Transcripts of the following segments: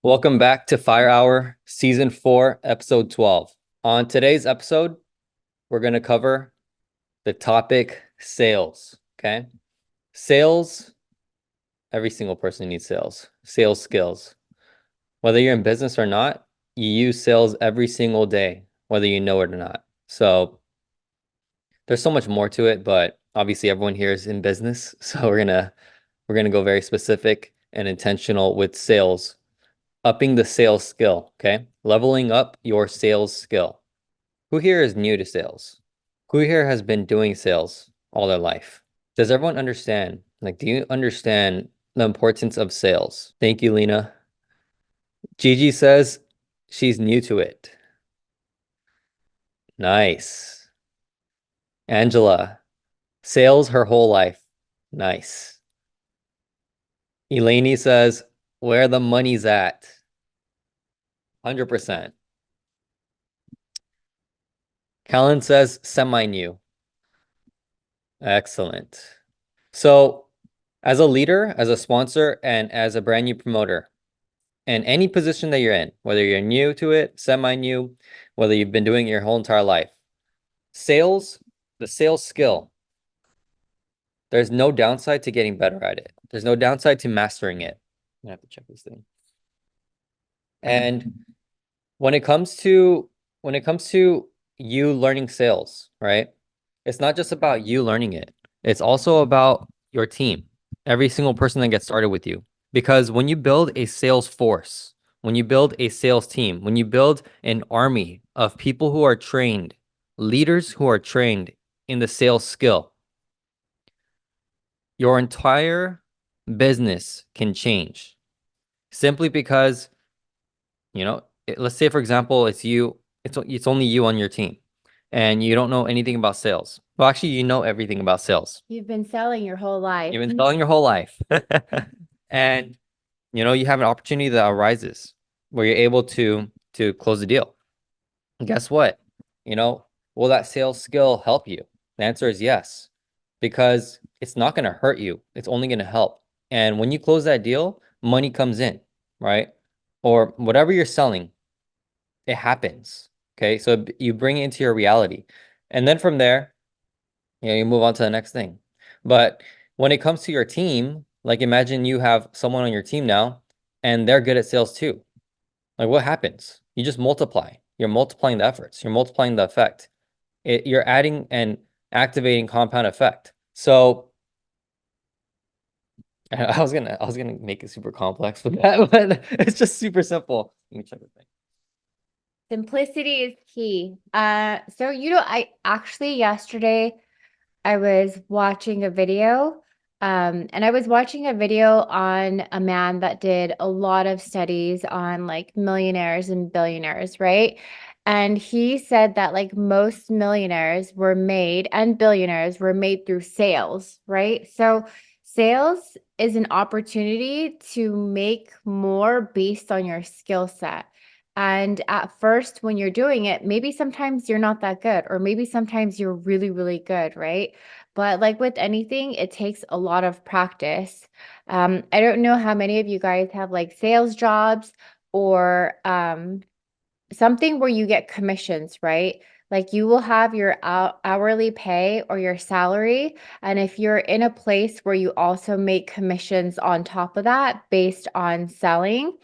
Welcome back to Fire Hour Season 4, Episode 12. On today's episode, we're going to cover the topic sales. Okay. Sales, every single person needs sales skills. Whether you're in business or not, you use sales every single day, whether you know it or not. So there's so much more to it, but obviously everyone here is in business. So we're gonna go very specific and intentional with sales, upping the sales skill, okay? Leveling up your sales skill. Who here is new to sales? Who here has been doing sales all their life? Does everyone understand? Like, do you understand the importance of sales? Thank you, Lena. Gigi says she's new to it. Nice. Angela, sales her whole life. Nice. Eleni says, where the money's at. 100%. Callan says, semi-new. Excellent. So, as a leader, as a sponsor, and as a brand new promoter, and any position that you're in, whether you're new to it, semi-new, whether you've been doing it your whole entire life, sales, the sales skill, there's no downside to getting better at it. There's no downside to mastering it. I have to check this thing. And when it comes to you learning sales, right? It's not just about you learning it. It's also about your team, every single person that gets started with you. Because when you build a sales force, when you build a sales team, when you build an army of people who are trained, leaders who are trained in the sales skill, your entire business can change simply because, let's say, for example, it's only you on your team and you don't know anything about sales. Well, actually, you know everything about sales. You've been selling your whole life. You've been selling your whole life. And you have an opportunity that arises where you're able to close the deal. And guess what? Will that sales skill help you? The answer is yes, because it's not going to hurt you. It's only going to help. And when you close that deal, money comes in, right? Or whatever you're selling, it happens. Okay. So you bring it into your reality. And then from there, you move on to the next thing. But when it comes to your team, like imagine you have someone on your team now and they're good at sales too. Like what happens? You just multiply. You're multiplying the efforts. You're multiplying the effect. You're adding and activating compound effect. So I was gonna make it super complex with that, but it's just super simple. Let me check the thing. Simplicity is key. I actually yesterday I was watching a video, and I was watching a video on a man that did a lot of studies on like millionaires and billionaires, right? And he said that like most millionaires were made and billionaires were made through sales, right? So sales is an opportunity to make more based on your skill set. And at first, when you're doing it, maybe sometimes you're not that good, or maybe sometimes you're really, really good, right? But like with anything, it takes a lot of practice. I don't know how many of you guys have like sales jobs or something where you get commissions, right? Like you will have your hourly pay or your salary. And if you're in a place where you also make commissions on top of that based on selling,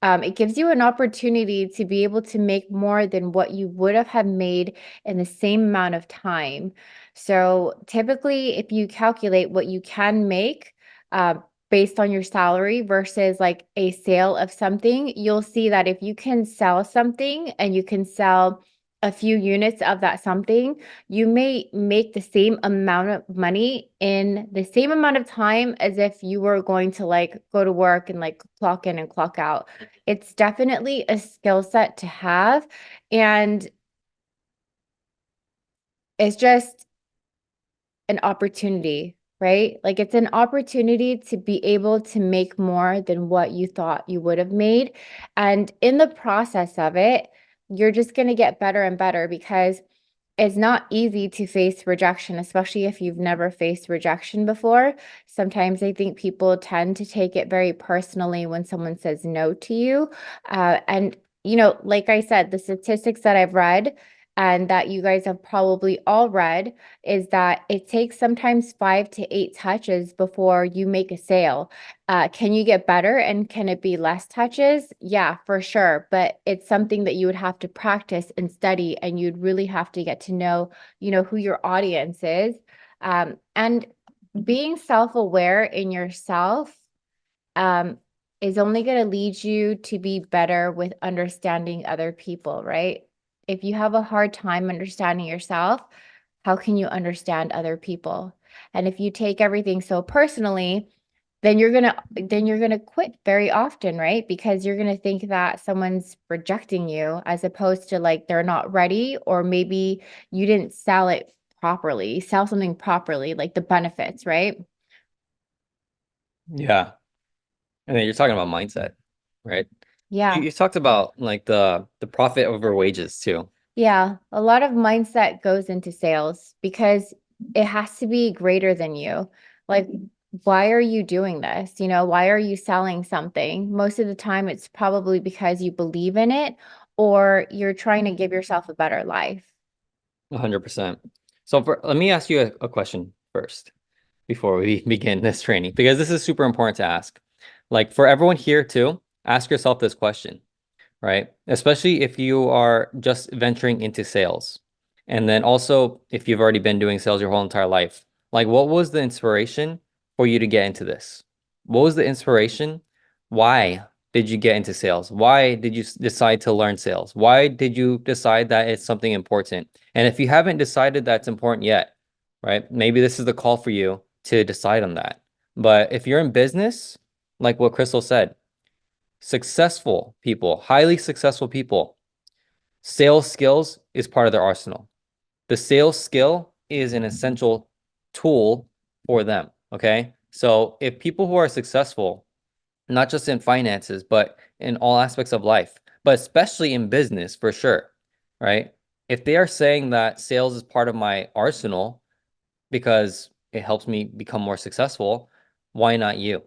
it gives you an opportunity to be able to make more than what you would have had made in the same amount of time. So typically, if you calculate what you can make, uh, based on your salary versus like a sale of something, you'll see that if you can sell something and you can sell a few units of that something, you may make the same amount of money in the same amount of time as if you were going to like go to work and like clock in and clock out. It's definitely a skill set to have. And it's just an opportunity, right? Like it's an opportunity to be able to make more than what you thought you would have made. And in the process of it, you're just going to get better and better because it's not easy to face rejection, especially if you've never faced rejection before. Sometimes I think people tend to take it very personally when someone says no to you. And, like I said, the statistics that I've read and that you guys have probably all read is that it takes sometimes 5 to 8 touches before you make a sale. Can you get better and can it be less touches? Yeah, for sure. But it's something that you would have to practice and study, and you'd really have to get to know, who your audience is. And being self-aware in yourself um, is only going to lead you to be better with understanding other people, right? If you have a hard time understanding yourself, how can you understand other people? And if you take everything so personally, then you're gonna quit very often, right? Because you're gonna think that someone's rejecting you as opposed to like they're not ready, or maybe you didn't sell something properly, like the benefits, right? Yeah. And then you're talking about mindset, right? You, Yeah. you talked about like the profit over wages too. Yeah, a lot of mindset goes into sales because it has to be greater than you. Like, why are you doing this? Why are you selling something? Most of the time, it's probably because you believe in it or you're trying to give yourself a better life. 100%. So let me ask you a question first before we begin this training, because this is super important to ask. Like for everyone here too, ask yourself this question, right? Especially if you are just venturing into sales. And then also if you've already been doing sales your whole entire life. Like what was the inspiration for you to get into this? What was the inspiration? Why did you get into sales? Why did you decide to learn sales? Why did you decide that it's something important? And if you haven't decided that's important yet, right? Maybe this is the call for you to decide on that. But if you're in business, like what Crystal said, successful people, highly successful people, sales skills is part of their arsenal. The sales skill is an essential tool for them. Okay. So if people who are successful, not just in finances, but in all aspects of life, but especially in business for sure, right? If they are saying that sales is part of my arsenal, because it helps me become more successful, why not you?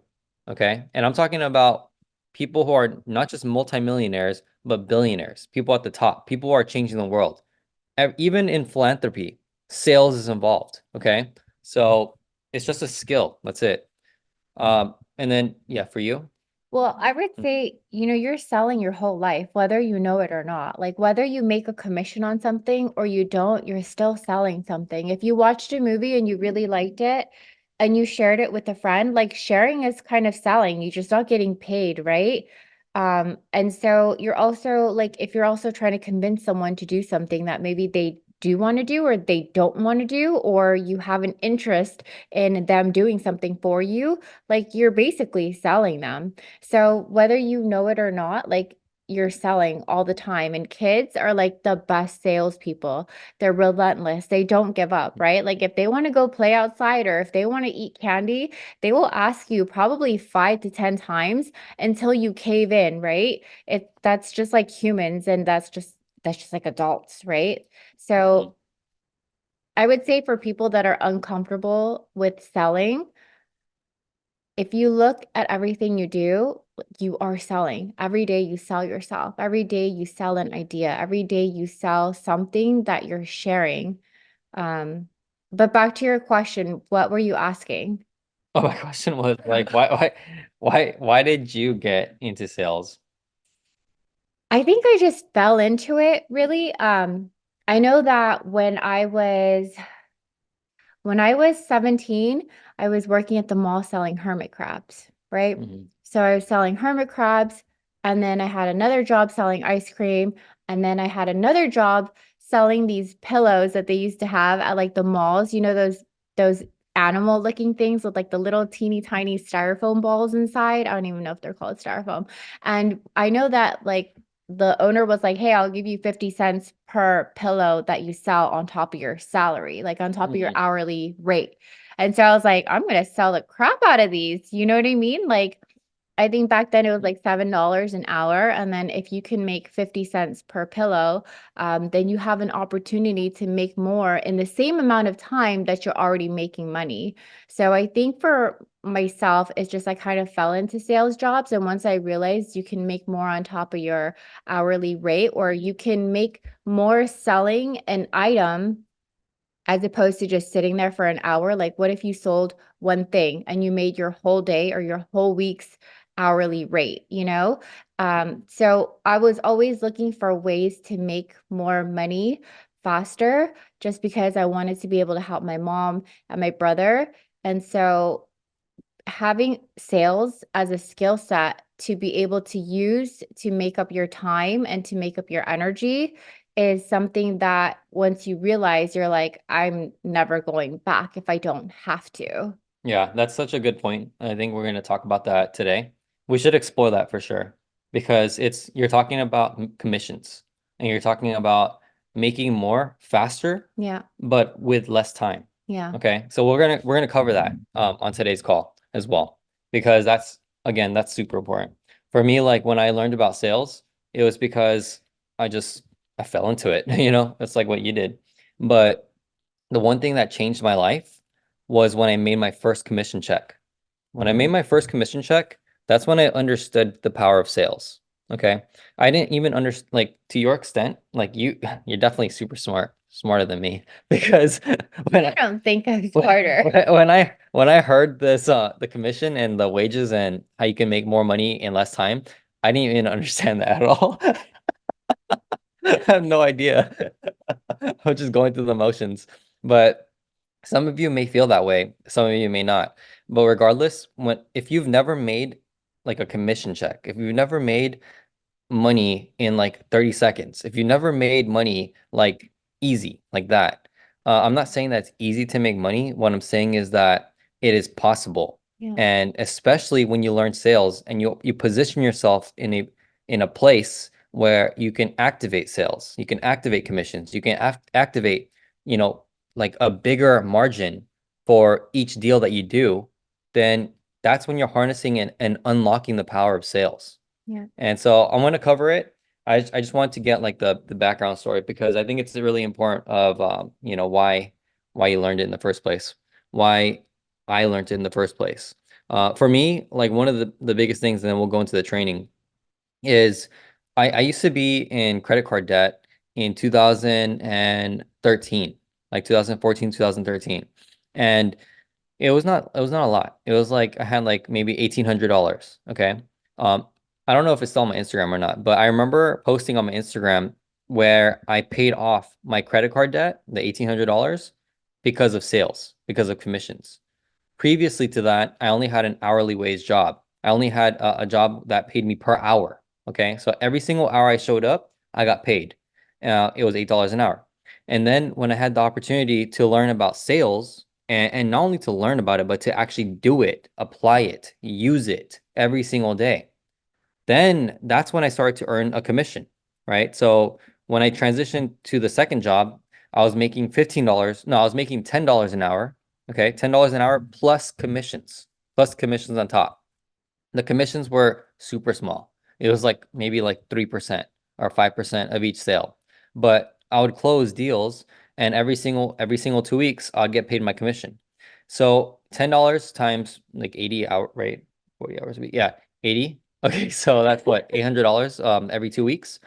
Okay. And I'm talking about people who are not just multimillionaires, but billionaires, people at the top, people who are changing the world. Even in philanthropy, sales is involved. Okay. So it's just a skill. That's it. And then, yeah, for you. Well, I would say, you're selling your whole life, whether you know it or not. Like whether you make a commission on something or you don't, you're still selling something. If you watched a movie and you really liked it and you shared it with a friend, like sharing is kind of selling. You're just not getting paid, right? And so you're also like, if you're also trying to convince someone to do something that maybe they do want to do or they don't want to do, or you have an interest in them doing something for you, like you're basically selling them. So whether you know it or not, like you're selling all the time. And kids are like the best salespeople. They're relentless. They don't give up, right? Like if they want to go play outside or if they want to eat candy, they will ask you probably 5 to 10 times until you cave in, right? That's just like humans, and that's just like adults, right? Mhm. So I would say for people that are uncomfortable with selling, if you look at everything you do, you are selling. Every day you sell yourself. Every day you sell an idea. Every day you sell something that you're sharing. Um, but back to your question, what were you asking? Oh, my question was like, why did you get into sales? I think I just fell into it really. I know that when I was 17, I was working at the mall selling hermit crabs, right? Mhm. So I was selling hermit crabs, and then I had another job selling ice cream, and then I had another job selling these pillows that they used to have at like the malls, those animal looking things with like the little teeny tiny styrofoam balls inside. I don't even know if they're called styrofoam. And I know that like the owner was like, "Hey, I'll give you 50 cents per pillow that you sell on top of your salary, like on top of your Mhm. hourly rate." And so I was like, "I'm going to sell the crap out of these." You know what I mean? Like I think back then it was like $7 an hour. And then if you can make 50 cents per pillow, then you have an opportunity to make more in the same amount of time that you're already making money. So I think for myself, it's just I kind of fell into sales jobs. And once I realized you can make more on top of your hourly rate, or you can make more selling an item as opposed to just sitting there for an hour. Like, what if you sold one thing and you made your whole day or your whole week's hourly rate, you know? So I was always looking for ways to make more money faster just because I wanted to be able to help my mom and my brother. And so having sales as a skill set to be able to use to make up your time and to make up your energy is something that once you realize, you're like, I'm never going back if I don't have to. Yeah, that's such a good point. I think we're going to talk about that today. We should explore that for sure because you're talking about commissions and you're talking about making more faster, Yeah. but with less time. Yeah. Okay, so we're gonna cover that on today's call as well because that's super important for me. Like when I learned about sales, it was because I fell into it. It's like what you did. But the one thing that changed my life was when I made my first commission check. When I made my first commission check, that's when I understood the power of sales. Okay. I didn't even understand, like, to your extent, like you're definitely super smart, smarter than me because when I I don't think I'm when smarter. when I heard this the commission and the wages and how you can make more money in less time, I didn't even understand that at all. I have no idea. I'm just going through the motions. But some of you may feel that way, some of you may not. But regardless, if you've never made like a commission check, if you've never made money in like 30 seconds, if you never made money like easy like that, I'm not saying that it's easy to make money. What I'm saying is that it is possible. Yeah. And especially when you learn sales and you position yourself in a place where you can activate sales, you can activate commissions, you can activate, you know, like a bigger margin for each deal that you do, then that's when you're harnessing and unlocking the power of sales. Yeah. And so I want to cover it. I just want to get like the background story because I think it's really important of why you learned it in the first place, why I learned it in the first place. For me, like one of the biggest things, and then we'll go into the training, is I used to be in credit card debt in 2013, like 2014, 2013. And it was not a lot. It was like I had like maybe $1,800. Okay. Um, I don't know if it's still on my Instagram or not, but I remember posting on my Instagram where I paid off my credit card debt, the $1,800, because of sales, because of commissions. Previously to that, I only had an hourly wage job. I only had a job that paid me per hour. Okay. So every single hour I showed up, I got paid. It was $8 an hour. And then when I had the opportunity to learn about sales, and not only to learn about it, but to actually do it, apply it, use it every single day, then that's when I started to earn a commission, right? So when I transitioned to the second job, I was making $15. No, I was making $10 an hour. Okay, $10 an hour plus commissions on top. The commissions were super small. It was like maybe like 3% or 5% of each sale. But I would close deals and every single 2 weeks I'd get paid my commission. So $10 times like 80 hour rate, 40 hours a week. Yeah, 80. Okay, so that's what, $800 every 2 weeks.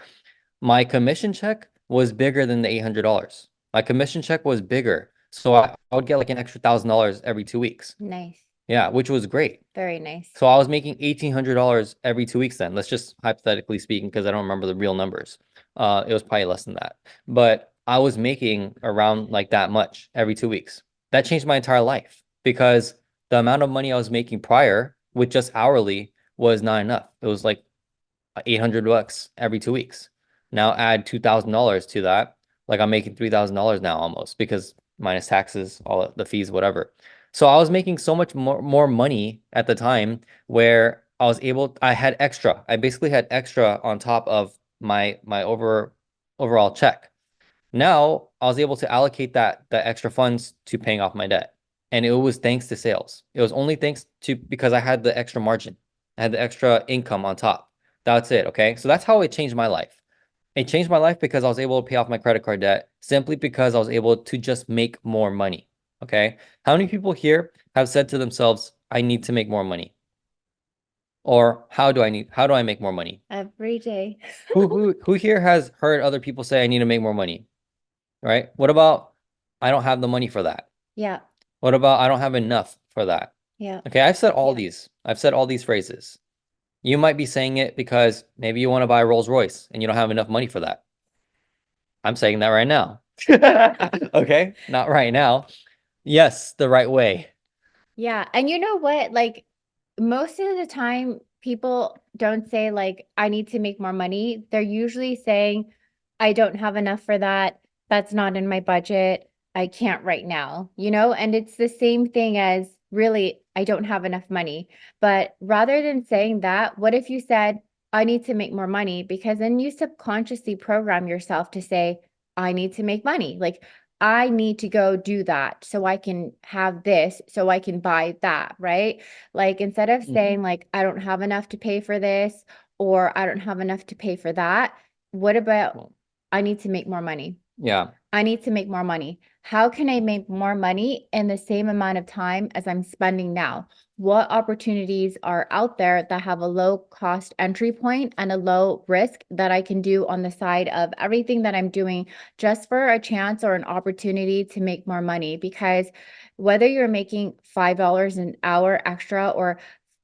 My commission check was bigger than the $800. My commission check was bigger. So I would get like an extra $1,000 every 2 weeks. Nice. Yeah, which was great. Very nice. So I was making $1,800 every 2 weeks then. Let's just hypothetically speaking, because I don't remember the real numbers. It was probably less than that. But I was making around like that much every 2 weeks. That changed my entire life because the amount of money I was making prior with just hourly was not enough. It was like $800 every 2 weeks. Now add $2,000 to that. Like I'm making $3,000 now almost because minus taxes, all the fees, whatever. So I was making so much more money at the time where I had extra. I basically had extra on top of my overall check. Now I was able to allocate the extra funds to paying off my debt. And it was thanks to sales. It was only thanks to because I had the extra margin. I had the extra income on top. That's it. Okay. So that's how it changed my life. It changed my life because I was able to pay off my credit card debt simply because I was able to just make more money. Okay. How many people here have said to themselves, I need to make more money? Or how do I make more money? Every day. Who here has heard other people say I need to make more money? Right? What about I don't have the money for that? Yeah. What about I don't have enough for that? Yeah. Okay, I've said all Yeah. these. I've said all these phrases. You might be saying it because maybe you want to buy a Rolls Royce and you don't have enough money for that. I'm saying that right now. Okay, not right now. Yes, the right way. Yeah. And you know what? Like most of the time, people don't say, like, I need to make more money. They're usually saying, I don't have enough for that. That's not in my budget. I can't right now, And it's the same thing as really, I don't have enough money. But rather than saying that, what if you said, I need to make more money? Because then you subconsciously program yourself to say, I need to make money. Like, I need to go do that so I can have this, so I can buy that, right? Like instead of Mhm. saying like I don't have enough to pay for this or I don't have enough to pay for that, what about Well, I need to make more money? yeah. I need to make more money. How can I make more money in the same amount of time as I'm spending now? What opportunities are out there that have a low cost entry point and a low risk that I can do on the side of everything that I'm doing just for a chance or an opportunity to make more money? Because whether you're making $5 an hour extra or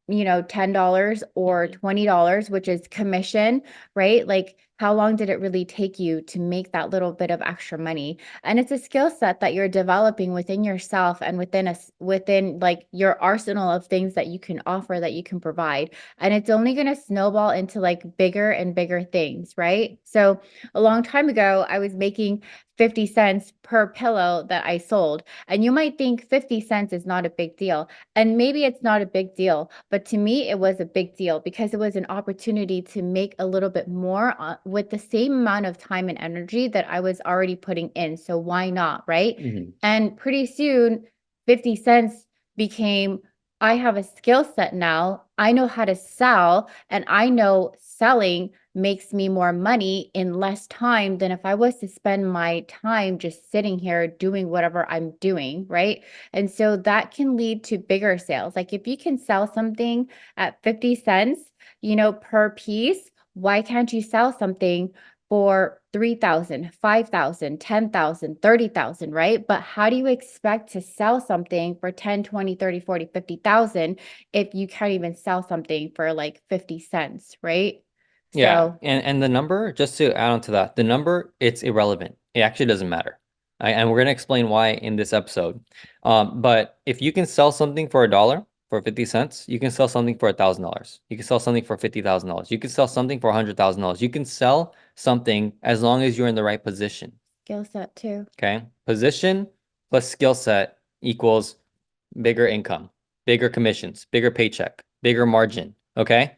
$10 or $20, which is commission, right? Like, how long did it really take you to make that little bit of extra money? And it's a skill set that you're developing within yourself and within like your arsenal of things that you can offer, that you can provide. And it's only going to snowball into like bigger and bigger things, right? So a long time ago, I was making 50 cents per pillow that I sold. And you might think 50 cents is not a big deal. And maybe it's not a big deal, but to me, it was a big deal because it was an opportunity to make a little bit more with the same amount of time and energy that I was already putting in. So why not, right? Mhm. And pretty soon, 50 cents became, I have a skill set now. I know how to sell, and I know selling makes me more money in less time than if I was to spend my time just sitting here doing whatever I'm doing, right? And so that can lead to bigger sales. Like if you can sell something at 50 cents, per piece, why can't you sell something for 3,000, 5,000, 10,000, 30,000, right? But how do you expect to sell something for 10, 20, 30, 40, 50,000 if you can't even sell something for like 50 cents, right? Yeah, So, and the number, just to add on to that, the number, it's irrelevant. It actually doesn't matter. And we're gonna explain why in this episode. But if you can sell something for $1 for 50 cents, you can sell something for $1,000. You can sell something for $50,000. You can sell something for $100,000. You can sell something as long as you're in the right position. skill set too. Okay. Position plus skill set equals bigger income, bigger commissions, bigger paycheck, bigger margin. Okay.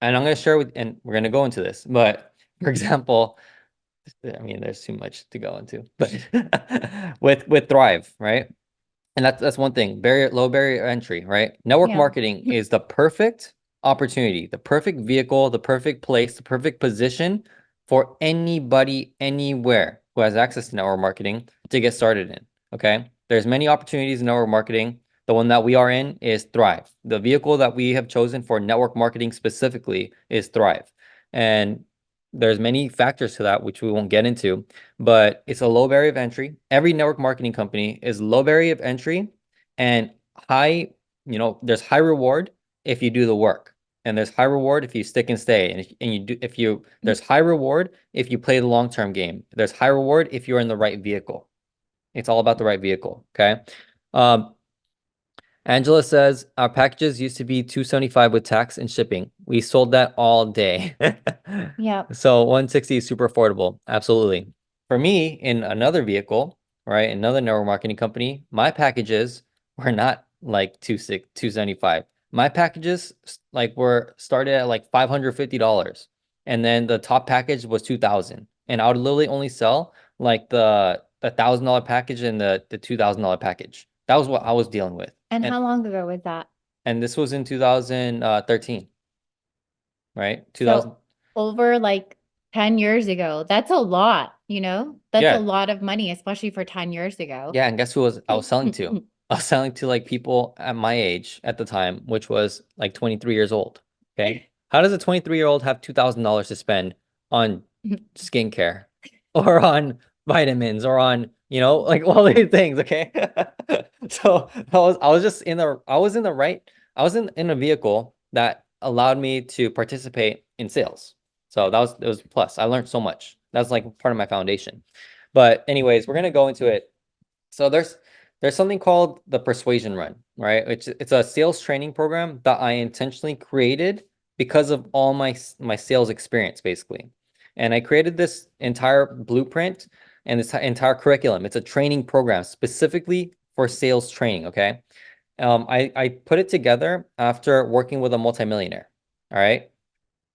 And I'm going to share with, and we're going to go into this, but for example, I mean, there's too much to go into, but with Thrive, right? And that's one thing, low barrier entry, right? Network Yeah. marketing is the perfect opportunity, the perfect vehicle, the perfect place, the perfect position for anybody anywhere who has access to network marketing to get started in. Okay. There's many opportunities in network marketing. The one that we are in is Thrive. The vehicle that we have chosen for network marketing specifically is Thrive. And there's many factors to that, which we won't get into, but it's a low barrier of entry. Every network marketing company is low barrier of entry and high, there's high reward if you do the work. And there's high reward if you stick and stay. And you do if you there's high reward if you play the long-term game. There's high reward if you're in the right vehicle. It's all about the right vehicle. Okay. Um, Angela says our packages used to be 275 with tax and shipping. We sold that all day. Yeah. So 160 is super affordable. Absolutely. For me, in another vehicle, right, another network marketing company, my packages were not like 275. My packages like were started at like $550. And then the top package was 2,000. And I would literally only sell like the $1,000 package and the $2,000 package. That was what I was dealing with. And And how long ago was that? and this was in 2013. right? So 2000. over like 10 years ago, that's a lot, That's a Yeah. lot of money, especially for 10 years ago. Yeah. And guess who I was selling to? I was selling to like people at my age at the time, which was like 23 years old. Okay. How does a 23-year-old have $2,000 to spend on skincare or on vitamins or on, like all these things? Okay. So I was just I was in a vehicle that allowed me to participate in sales. So it was a plus. I learned so much. That's like part of my foundation. But anyways, we're gonna go into it. So there's something called the Persuasion Run, right? It's a sales training program that I intentionally created because of all my sales experience, basically. And I created this entire blueprint and this entire curriculum. It's a training program specifically for sales training, okay? I put it together after working with a multimillionaire, all right?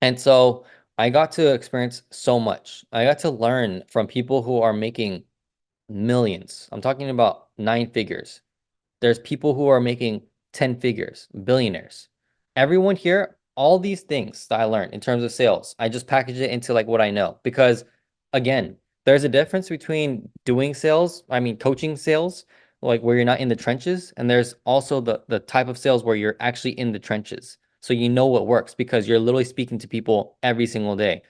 And so I got to experience so much. I got to learn from people who are making millions. I'm talking about nine figures. There's people who are making 10 figures, billionaires. Everyone here, all these things that I learned in terms of sales, I just package it into like what I know. Because again, there's a difference between doing sales, I mean coaching sales, like where you're not in the trenches, and there's also the type of sales where you're actually in the trenches. So you know what works because you're literally speaking to people every single day.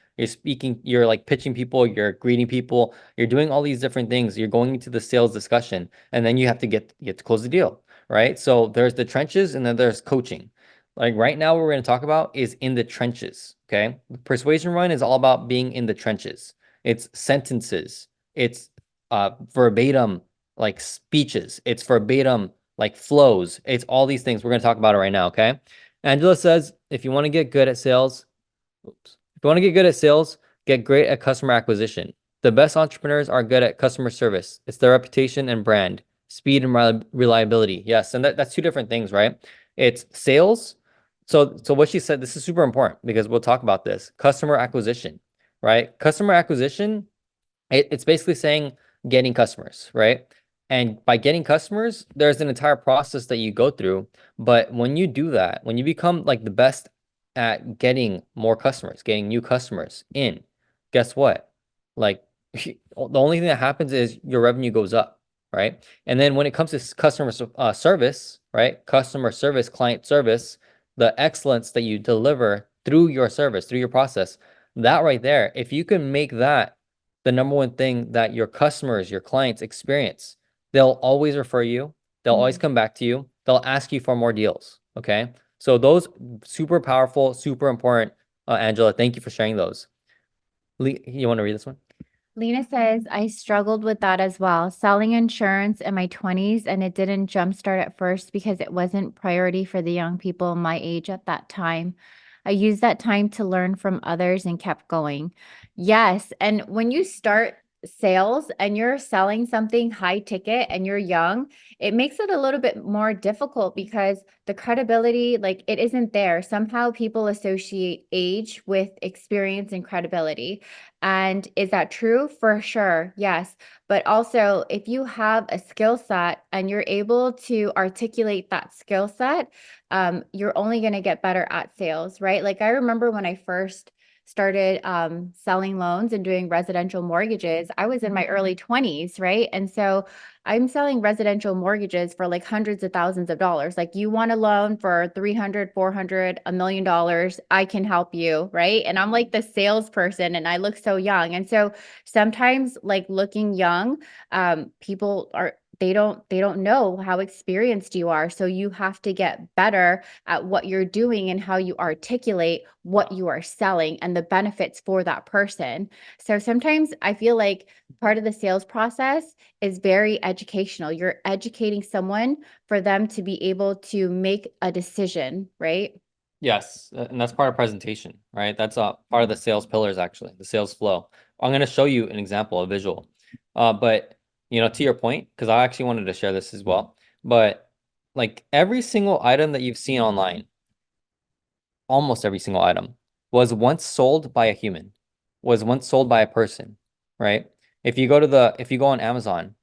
You're like pitching people, you're greeting people, you're doing all these different things. You're going into the sales discussion, and then you have to get to close the deal, right? So there's the trenches and then there's coaching. Like right now, what we're going to talk about is in the trenches. Okay. Persuasion Run is all about being in the trenches. It's sentences, it's verbatim like speeches, it's verbatim like flows, it's all these things. We're going to talk about it right now. Okay. Angela says, if you want to get good at sales, oops. If you want to get good at sales, get great at customer acquisition. The best entrepreneurs are good at customer service. It's their reputation and brand, speed and reliability. Yes, and that's two different things, right? It's sales. So what she said, this is super important because we'll talk about this. Customer acquisition, right? Customer acquisition, it's basically saying getting customers, right? And by getting customers, there's an entire process that you go through. But when you do that, when you become like the best at getting more customers, getting new customers in, guess what? Like the only thing that happens is your revenue goes up, right? And then when it comes to customer service, right? Customer service, client service, the excellence that you deliver through your service, through your process, that right there, if you can make that the number one thing that your customers, your clients experience, they'll always refer you. They'll always come back to you. They'll ask you for more deals. Okay. So those super powerful, super important. Angela, thank you for sharing those. You want to read this one? Lena says, I struggled with that as well, selling insurance in my 20s, and it didn't jumpstart at first because it wasn't priority for the young people my age at that time. I used that time to learn from others and kept going. Yes. And when you start sales and you're selling something high ticket and you're young, it makes it a little bit more difficult because the credibility, like it isn't there. Somehow people associate age with experience and credibility. And is that true? For sure. Yes. But also, if you have a skill set and you're able to articulate that skill set, you're only going to get better at sales, right? Like I remember when I first started selling loans and doing residential mortgages, I was in my early 20s, right? And so I'm selling residential mortgages for like hundreds of thousands of dollars. Like you want a loan for 300, 400, $1 million, I can help you, right? And I'm like the salesperson and I look so young. And so sometimes like looking young, people are they don't know how experienced you are. So you have to get better at what you're doing and how you articulate what you are selling and the benefits for that person. So sometimes I feel like part of the sales process is very educational. You're educating someone for them to be able to make a decision, right? Yes, and that's part of presentation, right? That's part of the sales pillars, actually, the sales flow. I'm going to show you an example, a visual. But to your point, because I actually wanted to share this as well. But like every single item that you've seen online, almost every single item, was once sold by a human, was once sold by a person, right? If you go on Amazon,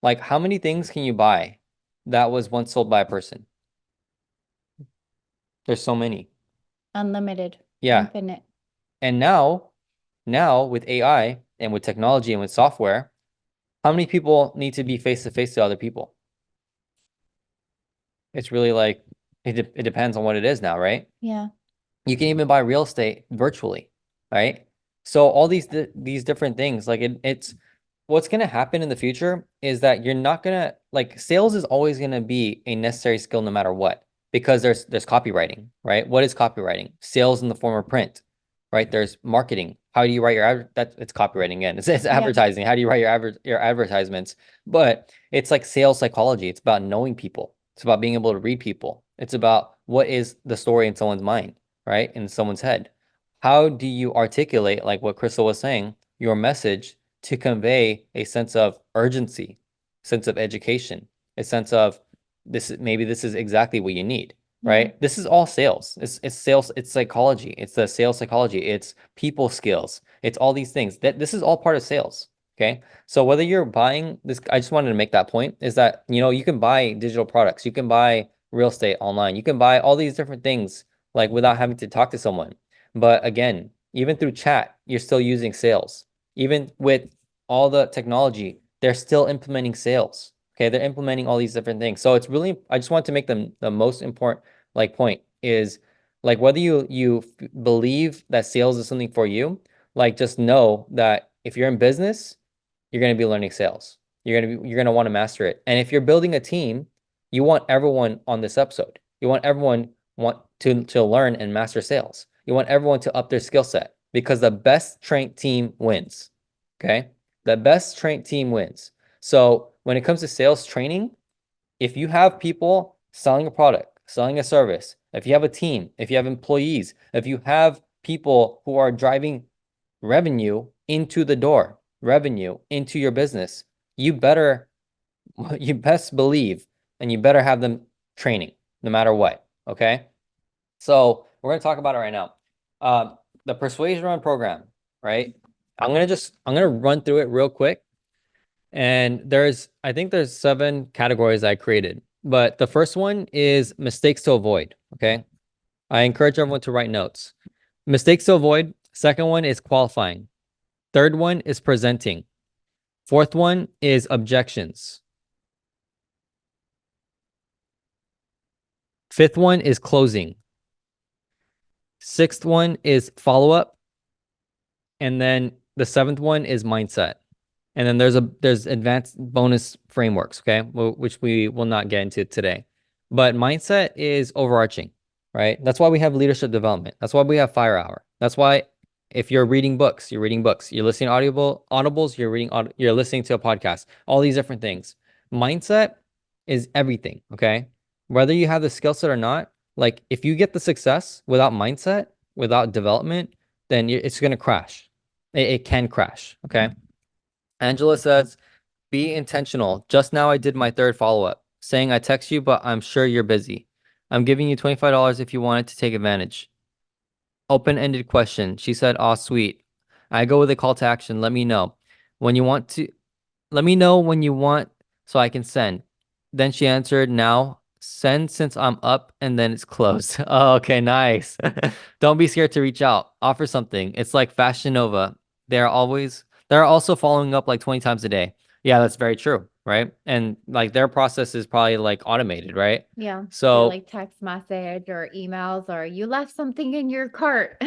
like how many things can you buy that was once sold by a person? There's so many. Unlimited. Yeah. Infinite. And now with AI and with technology and with software, how many people need to be face to face to other people? It's really like it depends on what it is now, right? Yeah. You can even buy real estate virtually, right? So all these different things, like it's what's going to happen in the future is that you're not going to like sales is always going to be a necessary skill no matter what because there's copywriting, right? What is copywriting? Sales in the form of print, right? There's marketing. How do you write your it's copywriting again. It's advertising. How do you write your advertisements? But it's like sales psychology. It's about knowing people. It's about being able to read people. It's about what is the story in someone's mind, right? In someone's head. How do you articulate, like what Crystal was saying, your message to convey a sense of urgency, sense of education, a sense of maybe this is exactly what you need, right? Yeah. This is all sales. It's sales, it's psychology, it's the sales psychology, it's people skills, it's all these things. That this is all part of sales. Okay. So whether you're buying this, I just wanted to make that point is that you can buy digital products, you can buy real estate online, you can buy all these different things like without having to talk to someone. But again, even through chat, you're still using sales. Even with all the technology, they're still implementing sales. Okay, they're implementing all these different things. So it's really, I just want to make them the most important like point is like whether you believe that sales is something for you, like just know that if you're in business, you're going to be learning sales. You're going to want to master it. And if you're building a team, you want everyone on this episode. You want everyone want to learn and master sales. You want everyone to up their skill set because the best trained team wins. Okay? The best trained team wins. So when it comes to sales training, if you have people selling a product, selling a service, if you have a team, if you have employees, if you have people who are driving revenue into the door, revenue into your business, you best believe and you better have them training no matter what. Okay. So we're going to talk about it right now. The Persuasion Run program, right? I'm gonna run through it real quick. And I think there's 7 categories I created. But the first one is mistakes to avoid. Okay. I encourage everyone to write notes. Mistakes to avoid. Second one is qualifying. Third one is presenting. Fourth one is objections. Fifth one is closing. Sixth one is follow-up. And then the seventh one is mindset. And then there's advanced bonus frameworks, okay, which we will not get into today. But mindset is overarching, right? That's why we have leadership development. That's why we have Fire Hour. That's why if you're reading books, you're reading books. You're listening to audibles, you're listening to a podcast. All these different things. Mindset is everything, okay? Whether you have the skill set or not, like if you get the success without mindset, without development, then it's going to crash. It can crash, okay? Angela says, be intentional. Just now I did my third follow-up, saying I text you, but I'm sure you're busy. I'm giving you $25 if you wanted to take advantage. Open-ended question. She said, aw, sweet. I go with a call to action. Let me know when you want to. Let me know when you want so I can send. Then she answered, now send since I'm up and then it's closed. Oh, okay, nice. Don't be scared to reach out. Offer something. It's like Fashion Nova. They're also following up like 20 times a day. Yeah, that's very true, right? And like their process is probably like automated, right? Yeah. So Like text message or emails or you left something in your cart.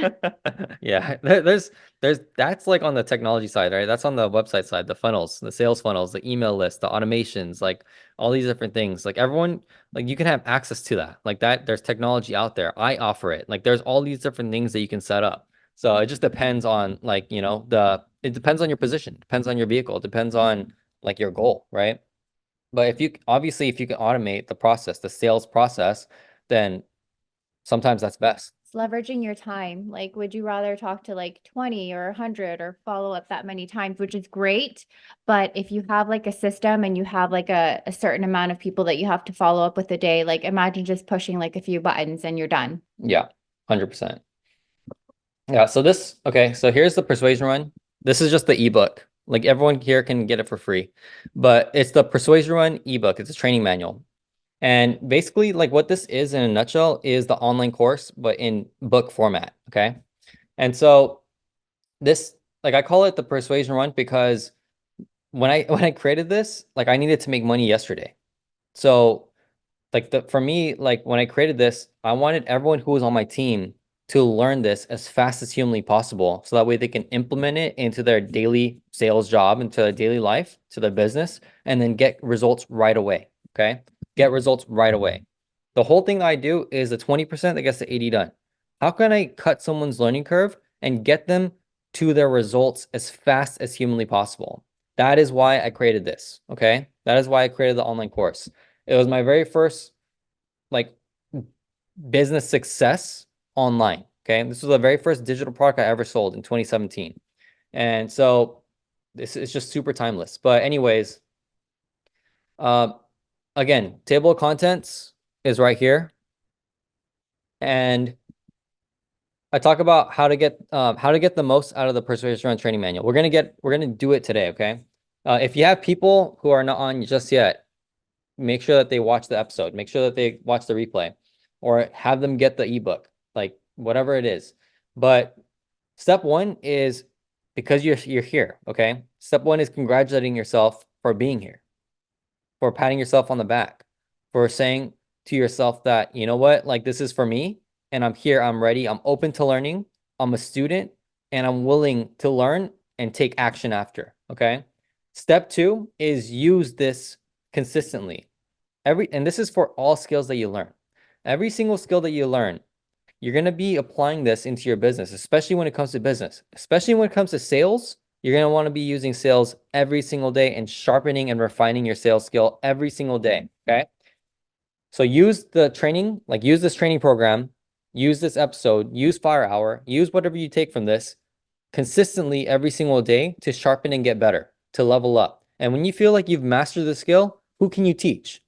yeah, there's that's like on the technology side, right? That's on the website side, the funnels, the sales funnels, the email list, the automations, like all these different things. Like everyone, like you can have access to that. Like that, there's technology out there. I offer it. Like there's all these different things that you can set up. So it just depends on like, it depends on your position, depends on your vehicle, depends on like your goal, right? But if you can automate the process, the sales process, then sometimes that's best. It's leveraging your time. Like, would you rather talk to like 20 or 100 or follow up that many times, which is great. But if you have like a system and you have like a certain amount of people that you have to follow up with a day, like imagine just pushing like a few buttons and you're done. Yeah, 100%. Yeah, so here's the Persuasion Run. This is just the ebook. Like everyone here can get it for free, but it's the Persuasion Run ebook. It's a training manual. And basically like what this is in a nutshell is the online course, but in book format. Okay. And so this, like, I call it the persuasion run because when I created this, like, I needed to make money yesterday. So like for me, like when I created this, I wanted everyone who was on my team to learn this as fast as humanly possible. So that way they can implement it into their daily sales job, into their daily life, to their business, and then get results right away. Okay. Get results right away. The whole thing I do is the 20% that gets the 80 done. How can I cut someone's learning curve and get them to their results as fast as humanly possible? That is why I created this. Okay. That is why I created the online course. It was my very first like business success online. Okay. This was the very first digital product I ever sold in 2017. And so this is just super timeless. But anyways, uh, again, table of contents is right here. And I talk about how to get the most out of the Persuasion Run training manual. We're gonna do it today, okay? If you have people who are not on just yet, make sure that they watch the episode. Make sure that they watch the replay, or have them get the ebook, like whatever it is. But step one is because you're here, okay? Step one is congratulating yourself for being here, for patting yourself on the back, for saying to yourself that, you know what, like this is for me and I'm here, I'm ready, I'm open to learning, I'm a student and I'm willing to learn and take action after, okay? Step two is use this consistently. And this is for all skills that you learn. Every single skill that you learn, you're going to be applying this into your business, especially when it comes to business, especially when it comes to sales. You're going to want to be using sales every single day and sharpening and refining your sales skill every single day. Okay. So use the training, like use this training program, use this episode, use Fire Hour, use whatever you take from this consistently every single day to sharpen and get better, to level up. And when you feel like you've mastered the skill, who can you teach?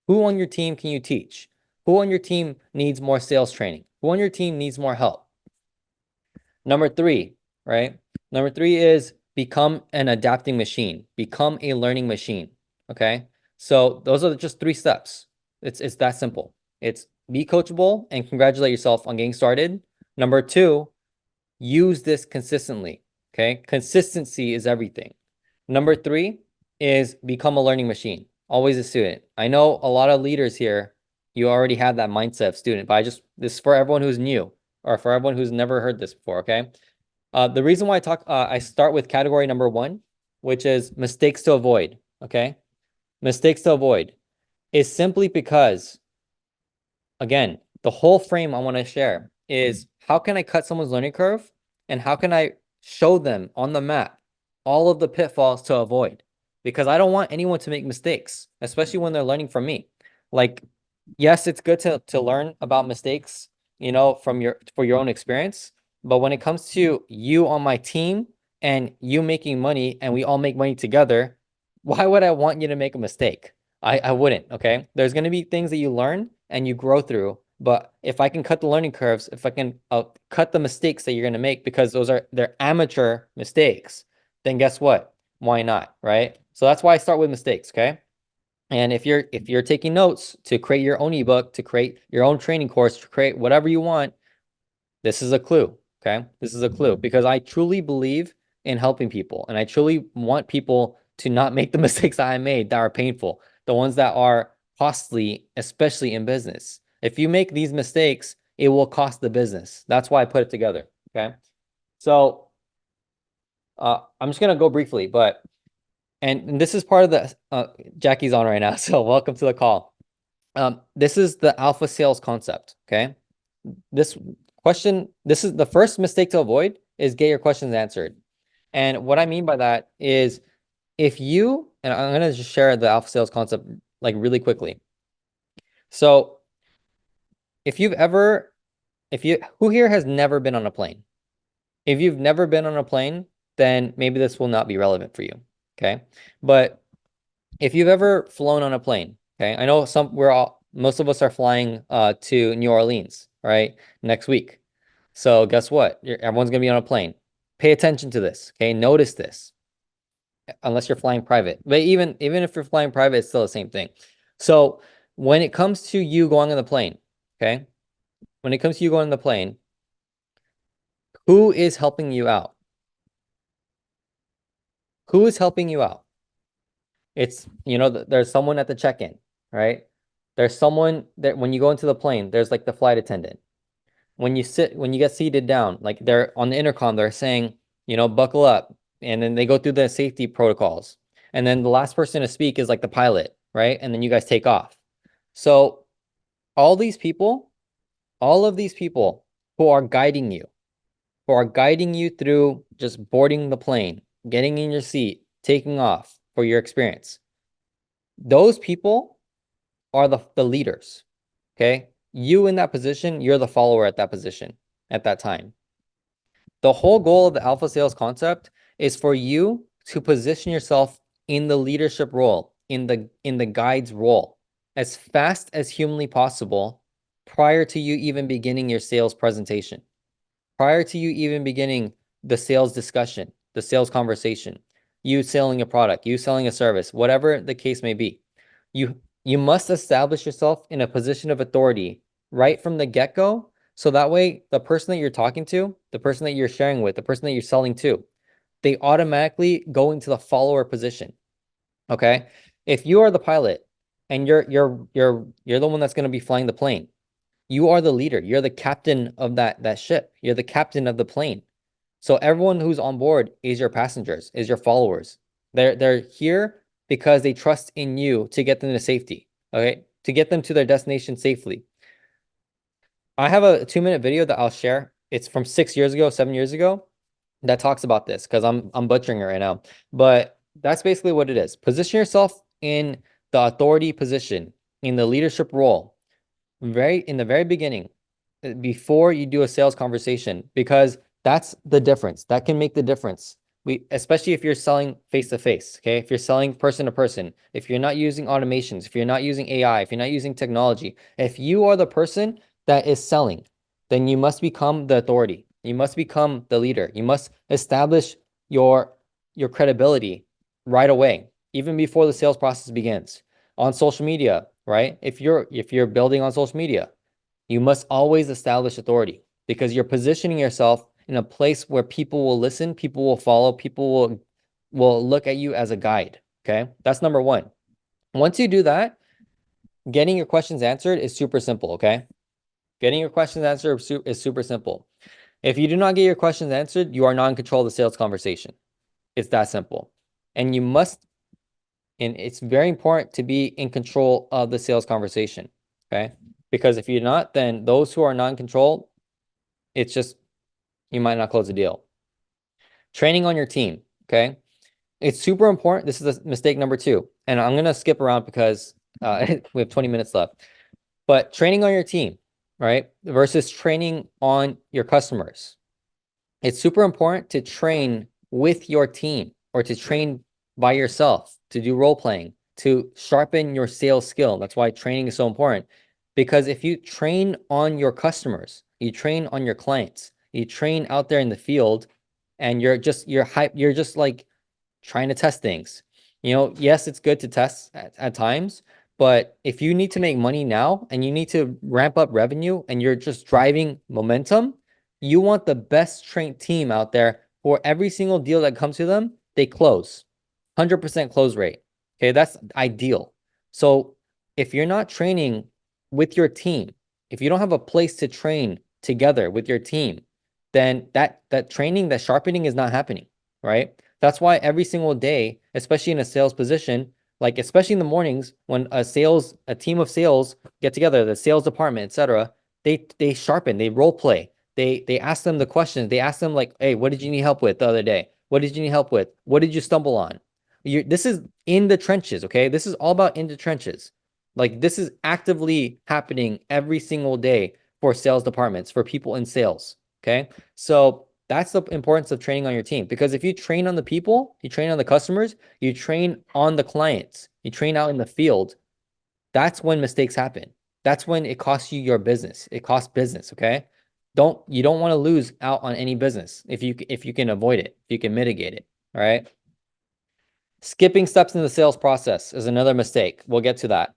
Who on your team can you teach? Who on your team needs more sales training? Who on your team needs more help? Number three, right? Number three is become an adapting machine. Become a learning machine. Okay. So those are just 3 steps. It's that simple. It's be coachable and congratulate yourself on getting started. Number 2, use this consistently. Okay. Consistency is everything. Number 3 is become a learning machine. Always a student. I know a lot of leaders here, you already have that mindset of student, but this is for everyone who's new or for everyone who's never heard this before, okay? The reason why I start with category number 1, which is mistakes to avoid, okay? Mistakes to avoid is simply because, again, the whole frame I want to share is how can I cut someone's learning curve and how can I show them on the map all of the pitfalls to avoid? Because I don't want anyone to make mistakes, especially when they're learning from me. Like, yes, it's good to learn about mistakes, you know, for your own experience. But when it comes to you on my team and you making money and we all make money together, why would I want you to make a mistake? I wouldn't, okay? There's going to be things that you learn and you grow through. But if I can cut the learning curves, if I can cut the mistakes that you're going to make because they're amateur mistakes, then guess what? Why not, right? So that's why I start with mistakes, okay? And if you're taking notes to create your own ebook, to create your own training course, to create whatever you want, this is a clue, okay? This is a clue because I truly believe in helping people and I truly want people to not make the mistakes that I made that are painful, the ones that are costly, especially in business. If you make these mistakes, it will cost the business. That's why I put it together, okay? So I'm just gonna go briefly, but and this is part of the Jackie's on right now, so welcome to the call. This is the alpha sales concept, okay? This is the first mistake to avoid is get your questions answered. And what I mean by that is if you, and I'm going to just share the alpha sales concept like really quickly. So if you've ever, who here has never been on a plane? If you've never been on a plane, then maybe this will not be relevant for you. Okay. But if you've ever flown on a plane, okay, I know most of us are flying to New Orleans, right, next week. So guess what? Everyone's gonna be on a plane. Pay attention to this, okay? Notice this, unless you're flying private. But even if you're flying private, it's still the same thing. So when it comes to you going on the plane, okay, when it comes to you going on the plane, Who is helping you out? Who is helping you out? It's, there's someone at the check-in, right? There's someone that when you go into the plane, there's like the flight attendant. When you get seated down, like they're on the intercom, they're saying, buckle up. And then they go through the safety protocols. And then the last person to speak is like the pilot, right? And then you guys take off. So all of these people who are guiding you through just boarding the plane, getting in your seat, taking off for your experience. Those people are the leaders, okay? You in that position, you're the follower at that position at that time. The whole goal of the alpha sales concept is for you to position yourself in the leadership role, in the guide's role, as fast as humanly possible prior to you even beginning your sales presentation, prior to you even beginning the sales discussion, the sales conversation, you selling a product, you selling a service, whatever the case may be. You must establish yourself in a position of authority right from the get-go, so that way the person that you're talking to, the person that you're sharing with, the person that you're selling to, they automatically go into the follower position. Okay? If you are the pilot and you're the one that's going to be flying the plane, you are the leader. You're the captain of that ship. You're the captain of the plane. So everyone who's on board is your passengers, is your followers. They're here because they trust in you to get them to safety, okay? To get them to their destination safely. I have a 2-minute video that I'll share. It's from 6 years ago, 7 years ago, that talks about this because I'm butchering it right now. But that's basically what it is. Position yourself in the authority position, in the leadership role, in the very beginning, before you do a sales conversation, because that's the difference. That can make the difference. Especially if you're selling face to face, okay? If you're selling person to person, if you're not using automations, if you're not using AI, if you're not using technology, if you are the person that is selling, then you must become the authority. You must become the leader. You must establish your credibility right away, even before the sales process begins. On social media, right? If you're building on social media, you must always establish authority because you're positioning yourself in a place where people will listen, people will follow, people will look at you as a guide. Okay, that's number one. Once you do that, getting your questions answered is super simple. Okay, getting your questions answered is super simple. If you do not get your questions answered, you are not in control of the sales conversation. It's that simple. And it's very important to be in control of the sales conversation. Okay, because if you're not, then those who are not in control, it's just, you might not close the deal. Training on your team, okay? It's super important. This is mistake number 2. And I'm going to skip around because we have 20 minutes left. But training on your team, right? Versus training on your customers. It's super important to train with your team or to train by yourself, to do role playing, to sharpen your sales skill. That's why training is so important. Because if you train on your customers, you train on your clients, you train out there in the field, and you're just like trying to test things. Yes, it's good to test at times, but if you need to make money now and you need to ramp up revenue and you're just driving momentum, you want the best trained team out there for every single deal that comes to them, they close. 100% close rate. Okay, that's ideal. So if you're not training with your team, if you don't have a place to train together with your team, then that training, that sharpening is not happening, right? That's why every single day, especially in a sales position, like especially in the mornings when a team of sales get together, the sales department, etc., they sharpen, they role play. They ask them the questions. They ask them like, hey, what did you need help with the other day? What did you need help with? What did you stumble on? This is in the trenches, okay? This is all about in the trenches. Like this is actively happening every single day for sales departments, for people in sales, okay? So that's the importance of training on your team, because if you train on the people, you train on the customers, you train on the clients, you train out in the field, that's when mistakes happen. That's when it costs you your business. It costs business, okay? You don't want to lose out on any business if you can avoid it, if you can mitigate it, all right? Skipping steps in the sales process is another mistake. We'll get to that.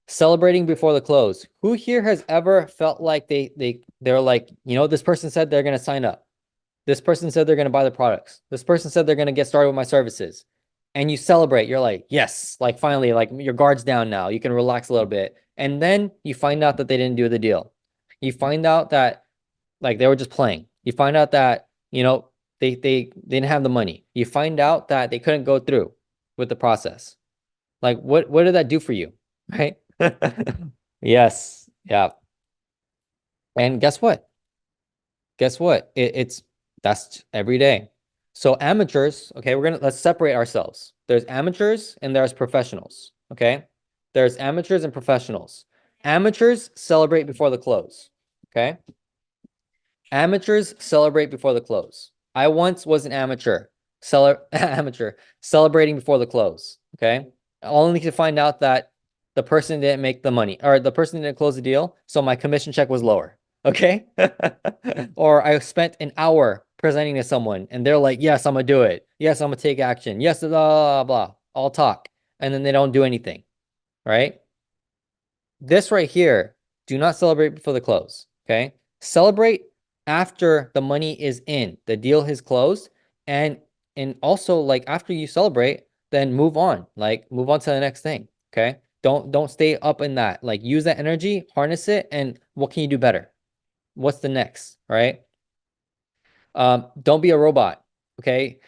Celebrating before the close. Who here has ever felt like they're like, this person said they're going to sign up. This person said they're going to buy the products. This person said they're going to get started with my services. And you celebrate. You're like, yes, like finally, like your guard's down now. You can relax a little bit. And then you find out that they didn't do the deal. You find out that like they were just playing. You find out that, they didn't have the money. You find out that they couldn't go through with the process. Like what did that do for you? Right? Yes. Yeah. And guess what? Guess what? That's every day. So amateurs, okay, let's separate ourselves. There's amateurs and there's professionals, okay? There's amateurs and professionals. Amateurs celebrate before the close, okay? Amateurs celebrate before the close. I once was an amateur, amateur celebrating before the close, okay? Only to find out that the person didn't make the money or the person didn't close the deal, so my commission check was lower. Okay. Or I spent an hour presenting to someone and they're like, yes, I'm gonna do it. Yes, I'm gonna take action. Yes, blah, blah, blah, all talk. And then they don't do anything. Right. This right here, do not celebrate before the close. Okay. Celebrate after the money is in, the deal is closed. And also like after you celebrate, then move on. Like move on to the next thing. Okay. Don't stay up in that. Like use that energy, harness it, and what can you do better? What's the next, right? Don't be a robot, okay?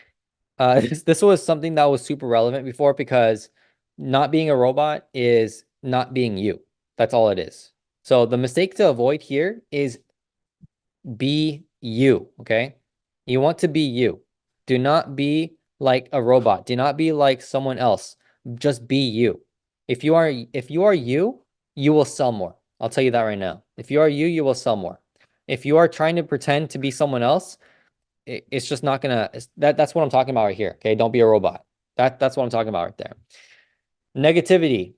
This was something that was super relevant before because not being a robot is not being you. That's all it is. So the mistake to avoid here is be you, okay? You want to be you. Do not be like a robot. Do not be like someone else. Just be you. If you are you, you will sell more. I'll tell you that right now. If you are you, you will sell more. If you are trying to pretend to be someone else, it's just not gonna that's what I'm talking about right here. Okay, don't be a robot. That's what I'm talking about right there. Negativity.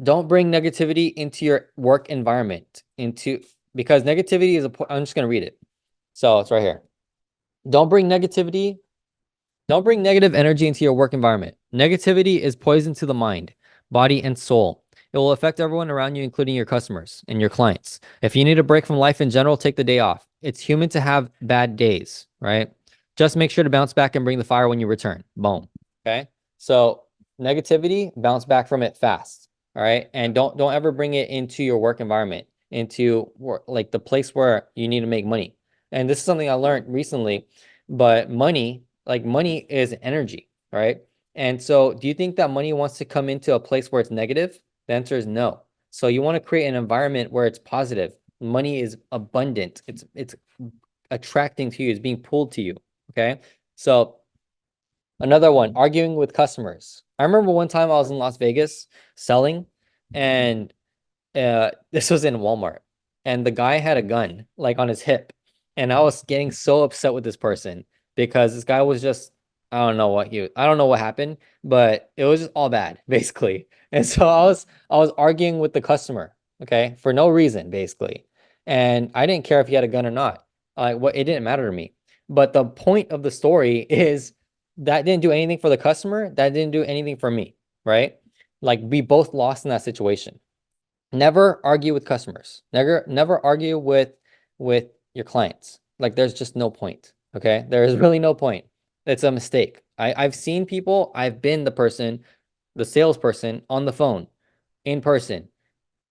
Don't bring negativity into your work environment, because negativity is I'm just gonna read it. So it's right here. Don't bring negativity. Don't bring negative energy into your work environment. Negativity is poison to the mind, body, and soul. It will affect everyone around you, including your customers and your clients. If you need a break from life in general, take the day off. It's human to have bad days, right? Just make sure to bounce back and bring the fire when you return. Boom. Okay. So negativity, bounce back from it fast. All right. And don't ever bring it into your work environment, into work, like the place where you need to make money. And this is something I learned recently, but money is energy, right? And so do you think that money wants to come into a place where it's negative? The answer is no. So you want to create an environment where it's positive. Money is abundant. It's attracting to you, it's being pulled to you. Okay. So another one, arguing with customers. I remember one time I was in Las Vegas selling, and this was in Walmart, and the guy had a gun like on his hip, and I was getting so upset with this person because this guy was just I don't know what happened, but it was just all bad basically. And so I was arguing with the customer, okay, for no reason basically, and I didn't care if he had a gun or not. What it didn't matter to me. But the point of the story is that didn't do anything for the customer. That didn't do anything for me, right? Like we both lost in that situation. Never argue with customers. Never argue with your clients. Like there's just no point. Okay. There is really no point. It's a mistake. I've seen people, I've been the person, the salesperson on the phone in person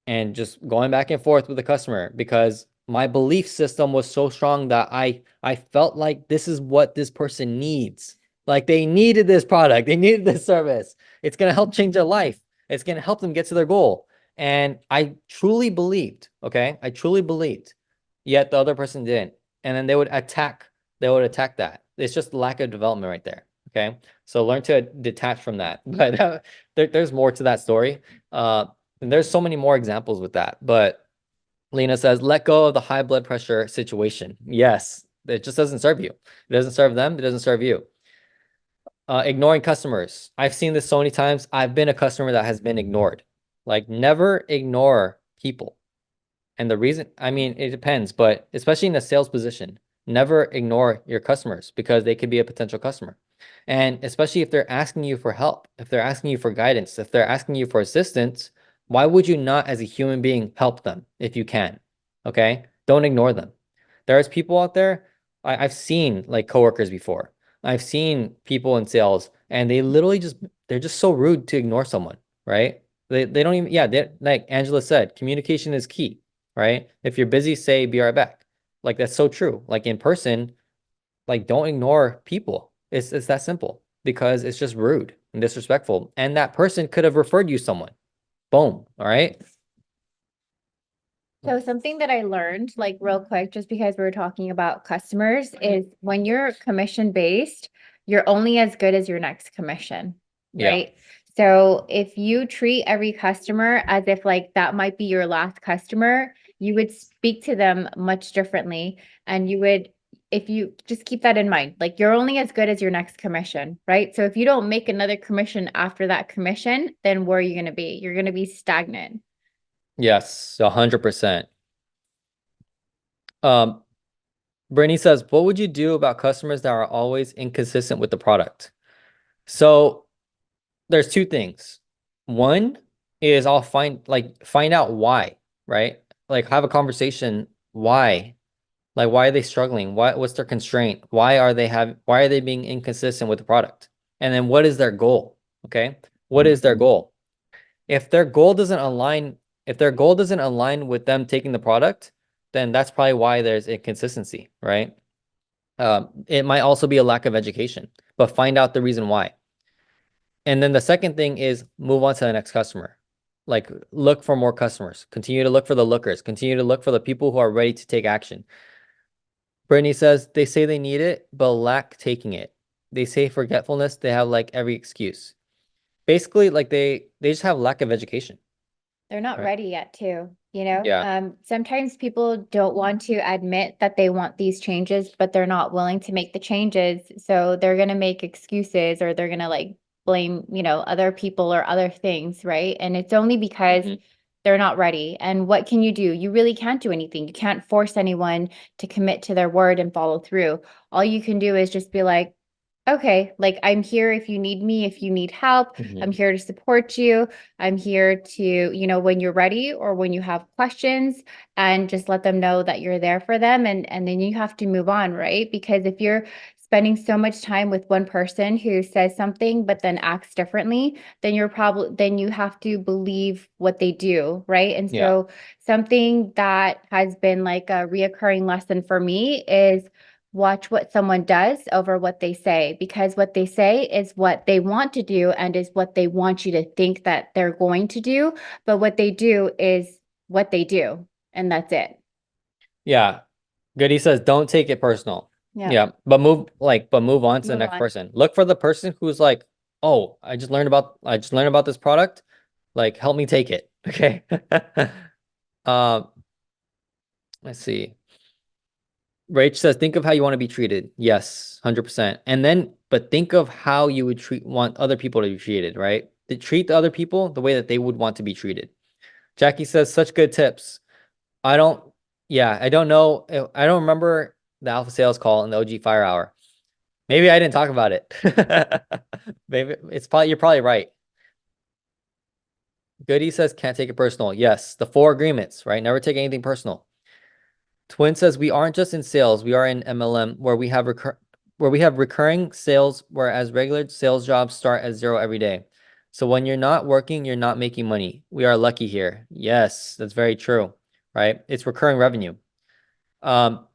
and just going back and forth with the customer because my belief system was so strong that I felt like this is what this person needs. Like they needed this product, they needed this service. It's going to help change their life. It's going to help them get to their goal. And I truly believed, okay? I truly believed. Yet the other person didn't. And then they would attack that. It's just lack of development right there. Okay. So learn to detach from that. But there's more to that story. And there's so many more examples with that. But Lena says, let go of the high blood pressure situation. Yes, it just doesn't serve you. It doesn't serve them. It doesn't serve you. Ignoring customers. I've seen this so many times. I've been a customer that has been ignored. Like never ignore people. And the reason, I mean, it depends, but especially in a sales position, never ignore your customers because they could be a potential customer. And especially if they're asking you for help, if they're asking you for guidance, if they're asking you for assistance, why would you not, as a human being, help them if you can? Okay. Don't ignore them. There's people out there, I've seen like coworkers before. I've seen people in sales and they literally they're just so rude to ignore someone, right? They don't even, yeah, they, like Angela said, communication is key, right? If you're busy, say be right back. Like that's so true. Like in person, like don't ignore people. It's that simple because it's just rude and disrespectful. And that person could have referred you someone. Boom. All right. So something that I learned, like real quick, just because we were talking about customers, is when you're commission based, you're only as good as your next commission, Yeah. right? So if you treat every customer as if like that might be your last customer, you would speak to them much differently. And you would, if you just keep that in mind, like you're only as good as your next commission, right? So if you don't make another commission after that commission, then where are you going to be? You're going to be stagnant. Yes, 100%. Um, Brittany says, what would you do about customers that are always inconsistent with the product? So there's two things. One is I'll find out why, right? Like have a conversation. Why? Like why are they struggling? What's their constraint? Why are they being inconsistent with the product? And then what is their goal? Okay. What is their goal? If their goal doesn't align, if their goal doesn't align with them taking the product, then that's probably why there's inconsistency, right? It might also be a lack of education, but find out the reason why. And then the second thing is move on to the next customer. Like look for more customers. Continue to look for the lookers. Continue to look for the people who are ready to take action. Brittany says they say they need it, but lack taking it. They say forgetfulness, they have like every excuse. Basically, like they just have lack of education, They're not right? ready yet too, you know? Yeah. Sometimes people don't want to admit that they want these changes, but they're not willing to make the changes. So they're gonna make excuses or they're gonna like blame, other people or other things, right? And it's only because they're not ready. And what can you do? You really can't do anything. You can't force anyone to commit to their word and follow through. All you can do is just be like, okay, like I'm here if you need me, if you need help, I'm here to support you. I'm here to, when you're ready or when you have questions, and just let them know that you're there for them, and then you have to move on, right? Because if you're spending so much time with one person who says something but then acts differently, then you have to believe what they do, right? And Yeah. so something that has been like a reoccurring lesson for me is watch what someone does over what they say, because what they say is what they want to do and is what they want you to think that they're going to do. But what they do is what they do, and that's it. Yeah. Goody says, don't take it personal. Yeah. Yeah. But move on to the Move next on. person. Look for the person who's like, oh, I just learned about this product. Like, help me take it. Okay. Um, let's see. Rach says, think of how you want to be treated. Yes, 100%. And then, but think of how you would want other people to be treated, right? To treat the other people the way that they would want to be treated. Jackie says, such good tips. I don't, yeah, I don't know. I don't remember the alpha sales call in the OG Fire Hour. Maybe I didn't talk about it. Maybe you're probably right. Goody says, can't take it personal. Yes, the 4 agreements, right? Never take anything personal. Twin says we aren't just in sales, we are in MLM where we have recurring sales, whereas regular sales jobs start at 0 every day. So when you're not working, you're not making money. We are lucky here. Yes, that's very true, right? It's recurring revenue. Um,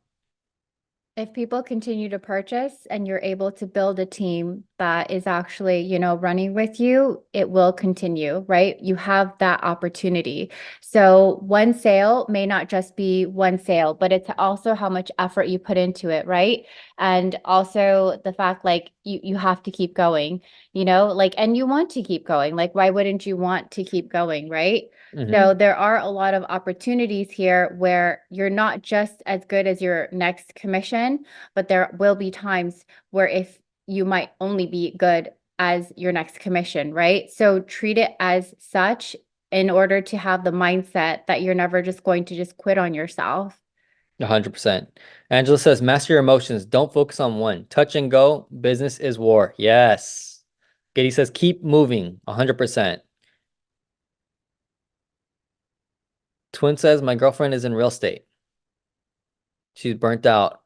If people continue to purchase and you're able to build a team that is actually, running with you, it will continue, right? You have that opportunity. So one sale may not just be one sale, but it's also how much effort you put into it, right? And also the fact like you have to keep going, like, and you want to keep going. Like, why wouldn't you want to keep going, right? mhm. So there are a lot of opportunities here where you're not just as good as your next commission, but there will be times where if you might only be good as your next commission, right? So treat it as such in order to have the mindset that you're never just going to just quit on yourself. 100%. Angela says, master your emotions. Don't focus on one. Touch and go. Business is war. Yes. Giddy says, keep moving. 100%. Twin says, my girlfriend is in real estate. She's burnt out.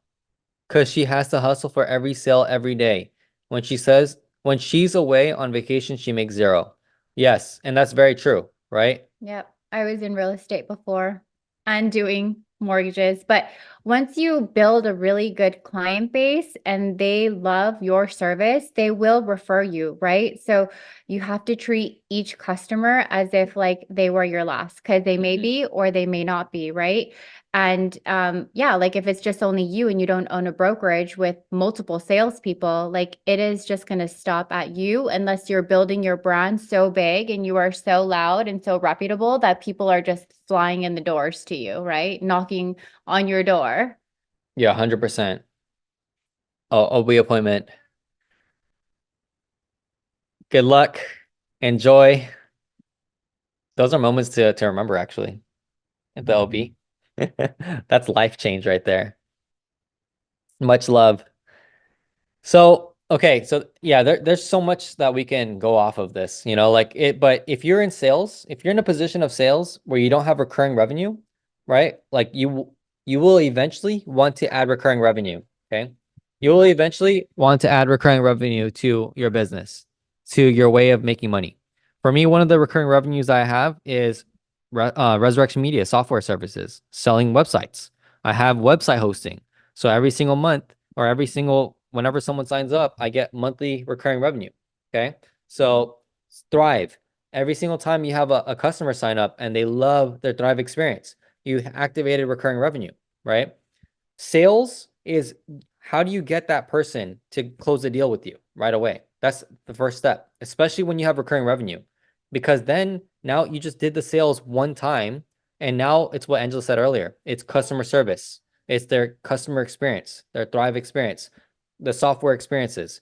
because she has to hustle for every sale every day. When she's away on vacation, she makes zero. Yes, and that's very true, right? Yep. I was in real estate before and doing mortgages. But once you build a really good client base and they love your service, they will refer you, right? So you have to treat each customer as if like they were your last because they may be or they may not be, right? And yeah, like if it's just only you and you don't own a brokerage with multiple salespeople, like it is just going to stop at you unless you're building your brand so big and you are so loud and so reputable that people are just flying in the doors to you, right? Knocking on your door. Yeah, 100%. Oh, a appointment. Good luck. Enjoy. Those are moments to remember, actually, at the OB. That's life change right there. Much love. So, okay, so yeah, there's so much that we can go off of this, like but if you're in sales, if you're in a position of sales where you don't have recurring revenue, right? Like you will eventually want to add recurring revenue, okay? You will eventually want to add recurring revenue to your business, to your way of making money. For me, one of the recurring revenues I have is Resurreccion Media software services, selling websites. I have website hosting. So every single month or whenever someone signs up, I get monthly recurring revenue. Okay. So Thrive. Every single time you have a customer sign up and they love their Thrive experience, you activated recurring revenue, right? Sales is how do you get that person to close a deal with you right away? That's the first step, especially when you have recurring revenue, because then now you just did the sales one time. And now it's what Angela said earlier. It's customer service. It's their customer experience, their Thrive experience, the software experiences.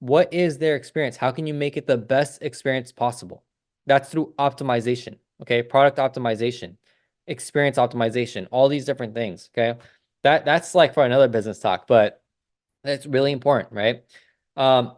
What is their experience? How can you make it the best experience possible? That's through optimization, okay? Product optimization, experience optimization, all these different things, okay? That's like for another business talk, but that's really important, right? Um,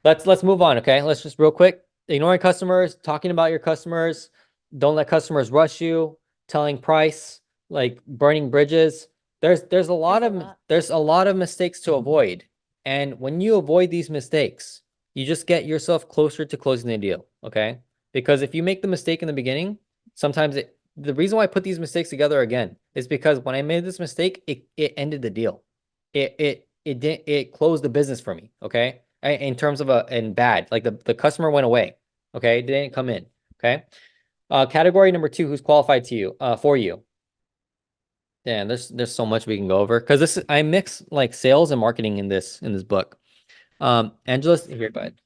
let's move on, okay? Let's just real quick. Ignoring customers, talking about your customers, don't let customers rush you, telling price, like burning bridges. There's a lot There's a of lot. there's a lot of mistakes to avoid. And when you avoid these mistakes, you just get yourself closer to closing the deal, okay? Because if you make the mistake in the beginning, sometimes the reason why I put these mistakes together again is because when I made this mistake, it ended the deal. It closed the business for me, okay? In terms of in bad, like the customer went away, okay? They didn't come in, okay? Category number 2, who's qualified to you, for you. Yeah, there's so much we can go over because I mix like sales and marketing in this book. Angela, here, go ahead.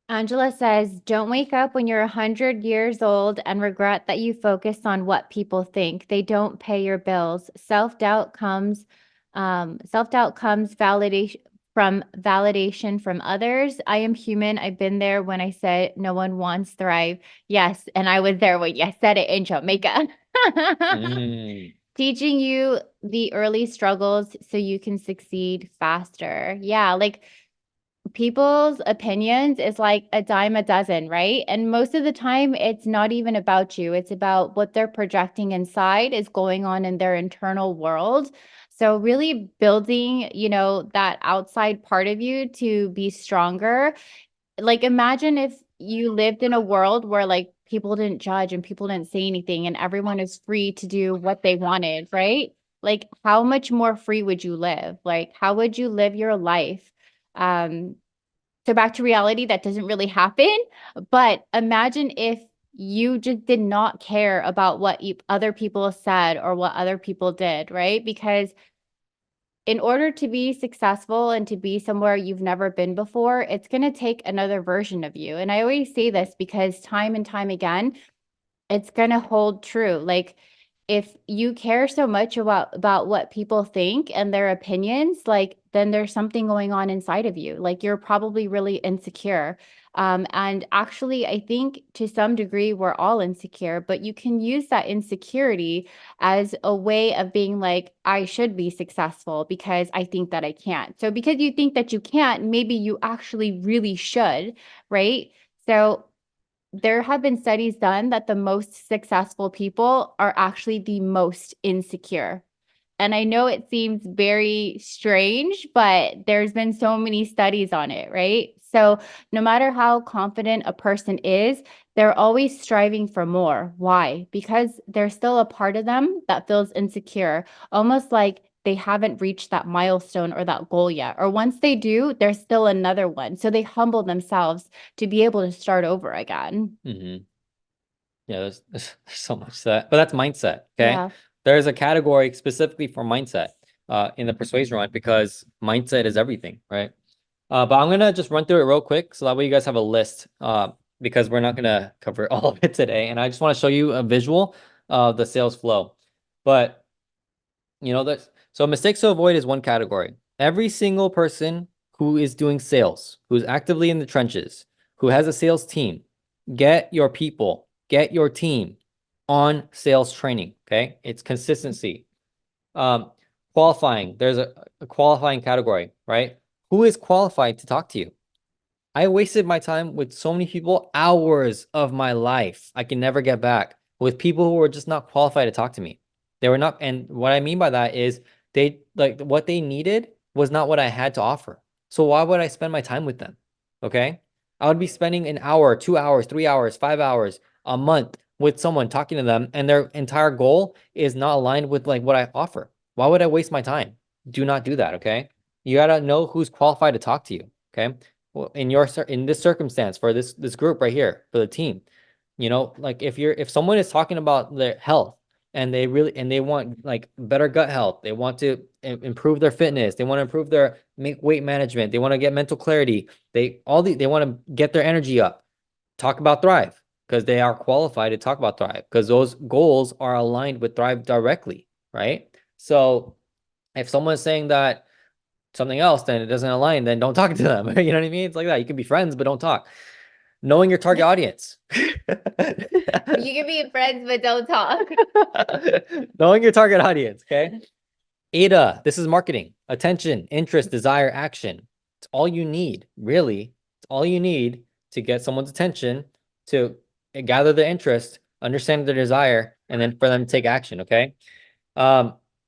Angela says, don't wake up when you're 100 years old and regret that you focused on what people think. They don't pay your bills. Self-doubt comes validation from others. I am human. I've been there when I said no one wants thrive. Yes, and I was there when you said it in Jamaica. Mm. Teaching you the early struggles so you can succeed faster. Yeah, like people's opinions is like a dime a dozen, right? And most of the time, it's not even about you. It's about what they're projecting inside is going on in their internal world. So really building, that outside part of you to be stronger. Like imagine if you lived in a world where like people didn't judge and people didn't say anything and everyone is free to do what they wanted, right? Like how much more free would you live? Like how would you live your life? Um, so back to reality, that doesn't really happen. But imagine if you just did not care about what other people said or what other people did, right? Because in order to be successful and to be somewhere you've never been before, it's going to take another version of you. And I always say this because time and time again, it's going to hold true. Like if you care so much about what people think and their opinions, like then there's something going on inside of you. Like you're probably really insecure. And actually, I think to some degree we're all insecure, but you can use that insecurity as a way of being like, I should be successful because I think that I can't. So because you think that you can't, maybe you actually really should, right? So there have been studies done that the most successful people are actually the most insecure. And I know it seems very strange, but there's been so many studies on it, right? So no matter how confident a person is, they're always striving for more. Why? Because there's still a part of them that feels insecure, almost like they haven't reached that milestone or that goal yet. Or once they do, there's still another one. So they humble themselves to be able to start over again. Mm-hmm. Yeah, there's so much to that, but that's mindset. Okay. Yeah. There's a category specifically for mindset in the persuasion run because mindset is everything, right? But I'm gonna just run through it real quick so that way you guys have a list because we're not gonna cover all of it today. And I just want to show you a visual of the sales flow. But you know that so mistakes to avoid is one category. Every single person who is doing sales, who's actively in the trenches, who has a sales team, get your people, get your team on sales training. Okay, it's consistency. Um, Qualifying. There's a qualifying category, right? Who is qualified to talk to you? I wasted my time with so many people, hours of my life I can never get back with people who were just not qualified to talk to me. They were not, and what I mean by that is they like what they needed was not what I had to offer. So why would I spend my time with them? Okay. I would be spending an hour, 2 hours, 3 hours, 5 hours a month with someone talking to them, and their entire goal is not aligned with like what I offer. Why would I waste my time? Do not do that. Okay. You gotta know who's qualified to talk to you. Okay. Well, in this circumstance for this group right here for the team, you know, like if someone is talking about their health and they want like better gut health, they want to improve their fitness, they want to improve their weight management, they want to get mental clarity, they want to get their energy up. Talk about Thrive because they are qualified to talk about Thrive because those goals are aligned with Thrive directly, right? So if someone's saying that something else, then it doesn't align, then don't talk to them. You know what I mean? It's like that. You can be friends, but don't talk. Knowing your target audience. You can be friends, but don't talk. Knowing your target audience, okay? ADA, this is marketing. Attention, interest, desire, action. It's all you need, really. It's all you need to get someone's attention, to gather their interest, understand their desire, and then for them to take action, okay?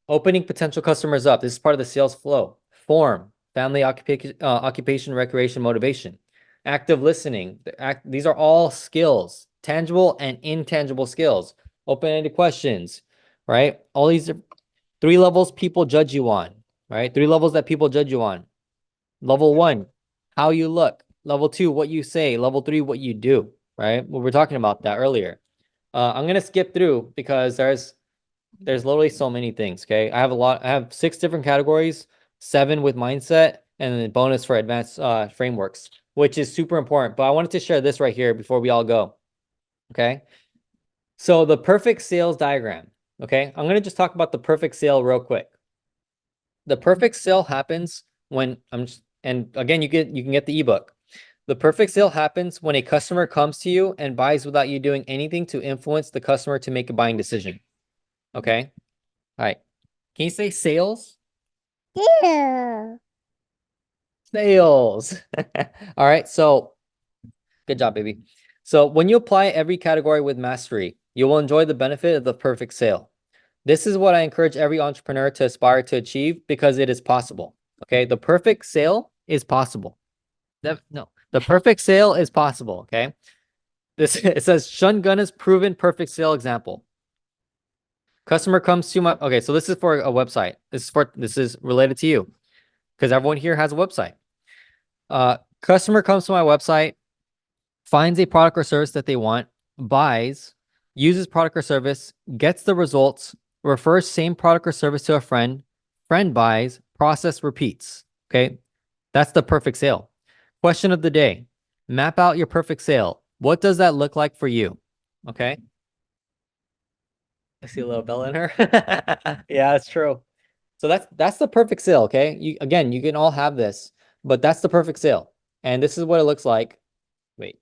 Opening potential customers up. This is part of the sales flow. Form, family, occupation, recreation, motivation. Active listening. These are all skills, tangible and intangible skills. Open-ended questions, right? All these are 3 levels people judge you on, right? 3 levels that people judge you on. Level 1, how you look. Level 2, what you say. Level 3, what you do, right? We were talking about that earlier. I'm going to skip through because there's literally so many things. Okay. I have 6 different categories, 7 with mindset, and then bonus for advanced frameworks, which is super important. But I wanted to share this right here before we all go. Okay. So the perfect sales diagram. Okay. I'm going to just talk about the perfect sale real quick. The perfect sale happens when and again, you can get the ebook. The perfect sale happens when a customer comes to you and buys without you doing anything to influence the customer to make a buying decision. Okay. All right. Can you say sales? Yeah. Sales. All right. So good job, baby. So when you apply every category with mastery, you will enjoy the benefit of the perfect sale. This is what I encourage every entrepreneur to aspire to achieve because it is possible. Okay. The perfect sale is possible. No, the perfect sale is possible. Okay. It says Shungunna's proven perfect sale example. Customer comes to my, okay, so this is for a website. This is related to you because everyone here has a website. Customer comes to my website, finds a product or service that they want, buys, uses product or service, gets the results, refers same product or service to a friend, friend buys, process repeats. Okay. That's the perfect sale. Question of the day. Map out your perfect sale. What does that look like for you? Okay. I see a little bell in her. Yeah, that's true. So that's the perfect sale, okay? You can all have this, but that's the perfect sale. And this is what it looks like. Wait.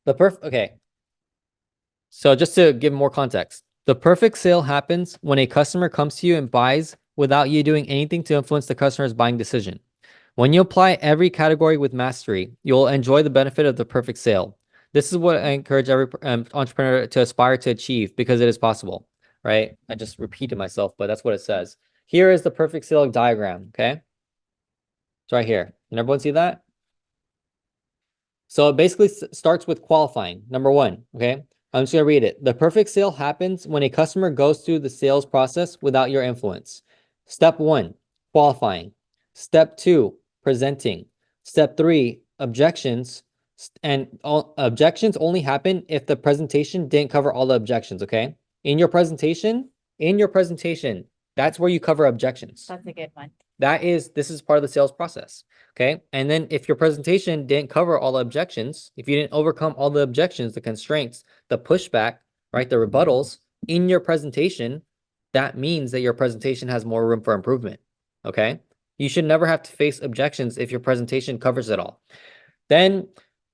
Okay. So just to give more context, the perfect sale happens when a customer comes to you and buys without you doing anything to influence the customer's buying decision. When you apply every category with mastery, you'll enjoy the benefit of the perfect sale. This is what I encourage every entrepreneur to aspire to achieve because it is possible. right? I just repeated myself, but that's what it says. Here is the perfect sale diagram, okay? It's right here. Can everyone see that? So it basically starts with qualifying. Number one, okay? I'm just gonna read it. The perfect sale happens when a customer goes through the sales process without your influence. Step one, qualifying. Step two, presenting. Step three, objections. And all objections only happen if the presentation didn't cover all the objections, okay? In your presentation, that's where you cover objections. That's a good one. This is part of the sales process. Okay. And then if your presentation didn't cover all the objections, if you didn't overcome all the objections, the constraints, the pushback, right, the rebuttals in your presentation, that means that your presentation has more room for improvement. Okay. You should never have to face objections if your presentation covers it all. Then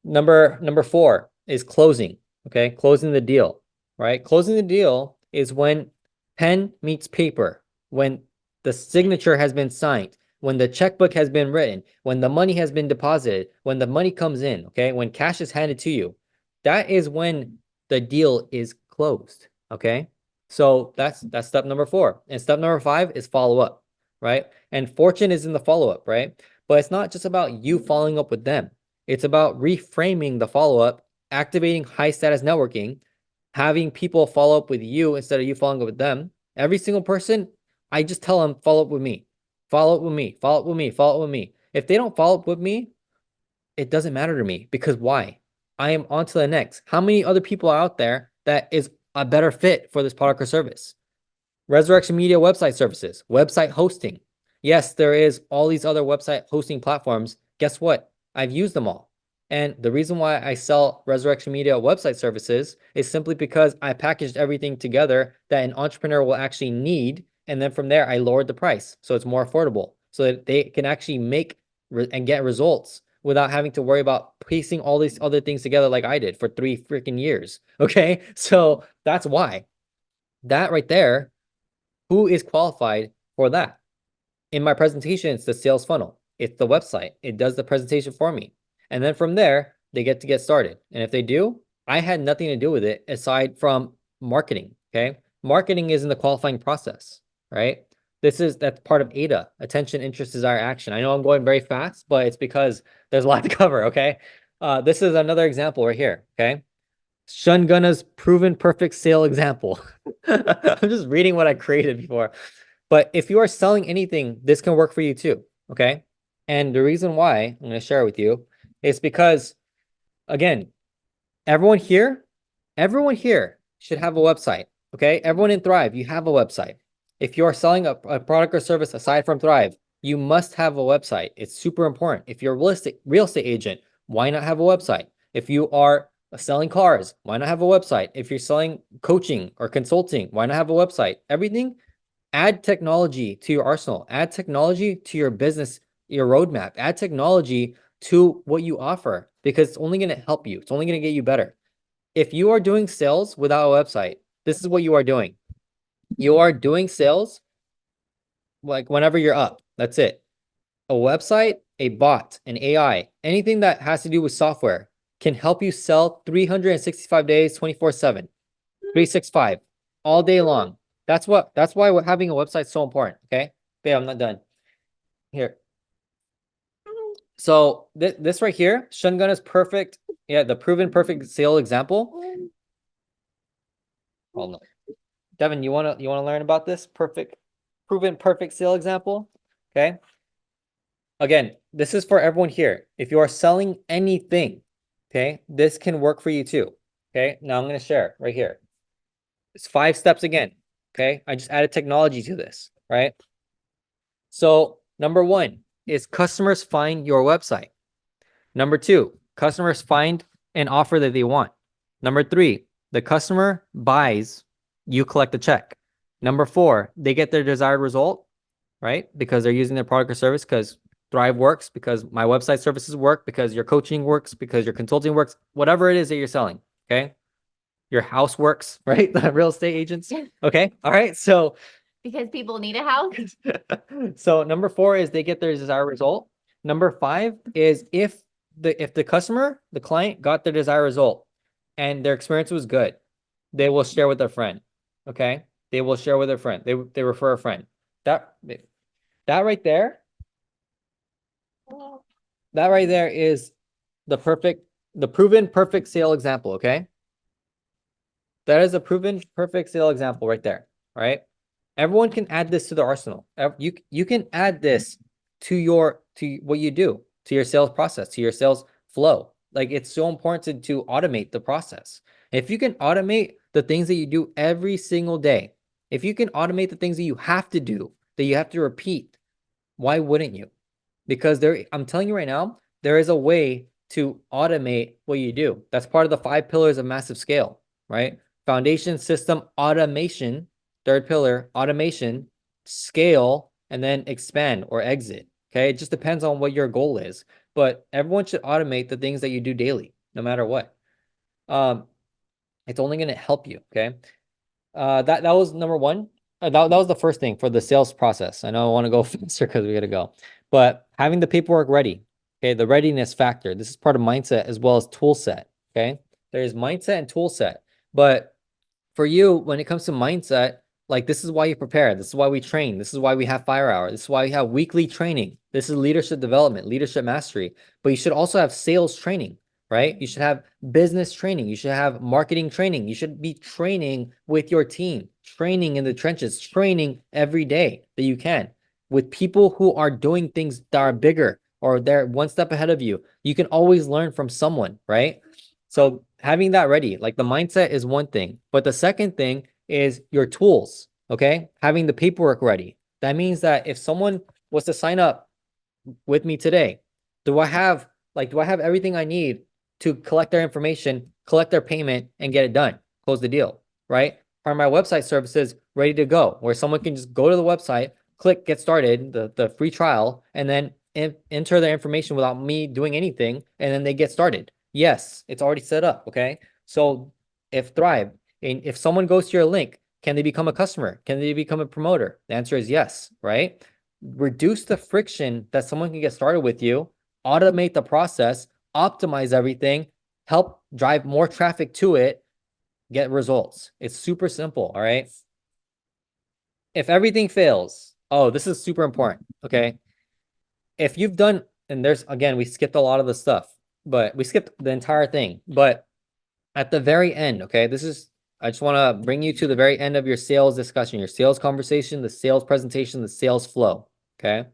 number four is closing. Okay. Closing the deal, right? Closing the deal is when pen meets paper, when the signature has been signed, when the checkbook has been written, when the money has been deposited, when the money comes in, okay? When cash is handed to you, that is when the deal is closed, okay? So that's step number four. And step number five is follow up, right? And fortune is in the follow up, right? But it's not just about you following up with them. It's about reframing the follow up, activating high status networking, having people follow up with you instead of you following up with them. Every single person, I just tell them, follow up with me, follow up with me, follow up with me, follow up with me. If they don't follow up with me, it doesn't matter to me because why? I am on to the next. How many other people are out there that is a better fit for this product or service? Resurreccion Media website services, website hosting. Yes, there is all these other website hosting platforms. Guess what? I've used them all. And the reason why I sell Resurreccion Media website services is simply because I packaged everything together that an entrepreneur will actually need. And then from there, I lowered the price so it's more affordable so that they can actually make and get results without having to worry about piecing all these other things together like I did for 3 freaking years. Okay. So that's why. That right there, who is qualified for that? In my presentation, it's the sales funnel. It's the website. It does the presentation for me. And then from there, they get to get started. And if they do, I had nothing to do with it aside from marketing, okay? Marketing is in the qualifying process, right? That's part of ADA, attention, interest, desire, action. I know I'm going very fast, but it's because there's a lot to cover, okay? This is another example right here, okay? Shungunna's proven perfect sale example. I'm just reading what I created before. But if you are selling anything, this can work for you too, okay? And the reason why I'm going to share with you is because, again, everyone here should have a website, okay? Everyone in Thrive, you have a website. If you are selling a product or service aside from Thrive, you must have a website. It's super important. If you're a real estate agent, why not have a website? If you are selling cars, why not have a website? If you're selling coaching or consulting, why not have a website? Everything, add technology to your arsenal, add technology to your business, your roadmap, add technology to what you offer because it's only going to help you. It's only going to get you better. If you are doing sales without a website, this is what you are doing. You are doing sales like whenever you're up. That's it. A website, a bot, an AI, anything that has to do with software can help you sell 365 days, 24/7, 365, all day long. That's why having a website is so important. Okay. Babe, I'm not done. Here. So this right here, Shungun is perfect. Yeah, the proven perfect sale example. Hold on. Devin, you wanna learn about this proven perfect sale example? Okay. Again, this is for everyone here. If you are selling anything, okay, this can work for you too. Okay. Now I'm gonna share right here. It's 5 steps again. Okay. I just added technology to this, right? So number 1 is customers find your website. Number 2, customers find an offer that they want. Number 3, the customer buys, you collect the check. Number 4, they get their desired result, right? Because they're using their product or service because Thrive works, because my website services work, because your coaching works, because your consulting works, whatever it is that you're selling, okay? Your house works, right? The real estate agents. Okay. All right. So because people need a house. So number 4 is they get their desired result. Number 5 is if the customer, the client got their desired result and their experience was good, they will share with their friend. Okay. they will share with a friend. They refer a friend. That right there, that right there is the proven perfect sale example, okay? That is a proven perfect sale example right there, right? Everyone can add this to the arsenal. You can add this to what you do, to your sales process, to your sales flow. Like it's so important to automate the process. If you can automate the things that you do every single day, if you can automate the things that you have to do, that you have to repeat, why wouldn't you? Because I'm telling you right now, there is a way to automate what you do. That's part of the 5 pillars of massive scale, right? Foundation, system, automation, third pillar, automation, scale, and then expand or exit. Okay. It just depends on what your goal is, but everyone should automate the things that you do daily, no matter what. It's only going to help you. Okay. That was number one. That was the first thing for the sales process. I know I want to go faster because we got to go, but having the paperwork ready. Okay, the readiness factor. This is part of mindset as well as tool set. Okay, there's mindset and tool set, but for you, when it comes to mindset, like this is why you prepare. This is why we train. This is why we have fire hour. This is why we have weekly training. This is leadership development, leadership mastery. But you should also have sales training, right? You should have business training. You should have marketing training. You should be training with your team, training in the trenches, training every day that you can with people who are doing things that are bigger or they're one step ahead of you. You can always learn from someone, right? So having that ready, like the mindset is one thing, but the second thing is your tools, okay? Having the paperwork ready. That means that if someone was to sign up with me today, do I have everything I need to collect their information, collect their payment, and get it done, close the deal, right? Are my website services ready to go, where someone can just go to the website, click get started, the free trial, and then enter their information without me doing anything, and then they get started. Yes, it's already set up, okay? So if Thrive, and if someone goes to your link, can they become a customer? Can they become a promoter? The answer is yes, right? Reduce the friction that someone can get started with you, automate the process, optimize everything, help drive more traffic to it, get results. It's super simple, all right? If everything fails, oh, this is super important, okay? If you've done, and there's, again, we skipped a lot of the stuff, but we skipped the entire thing, but at the very end, okay, I just want to bring you to the very end of your sales discussion, your sales conversation, the sales presentation, the sales flow, okay?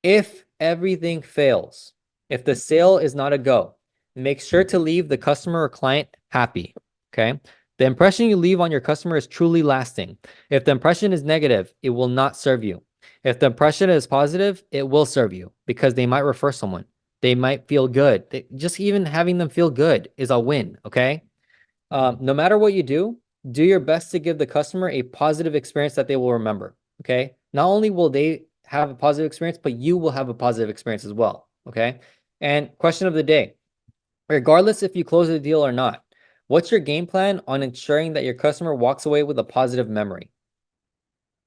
If everything fails, if the sale is not a go, make sure to leave the customer or client happy, okay? The impression you leave on your customer is truly lasting. If the impression is negative, it will not serve you. If the impression is positive, it will serve you because they might refer someone. They might feel good. Just even having them feel good is a win, okay? No matter what you do your best to give the customer a positive experience that they will remember, okay? Not only will they have a positive experience, but you will have a positive experience as well, okay? And question of the day, regardless if you close the deal or not, what's your game plan on ensuring that your customer walks away with a positive memory?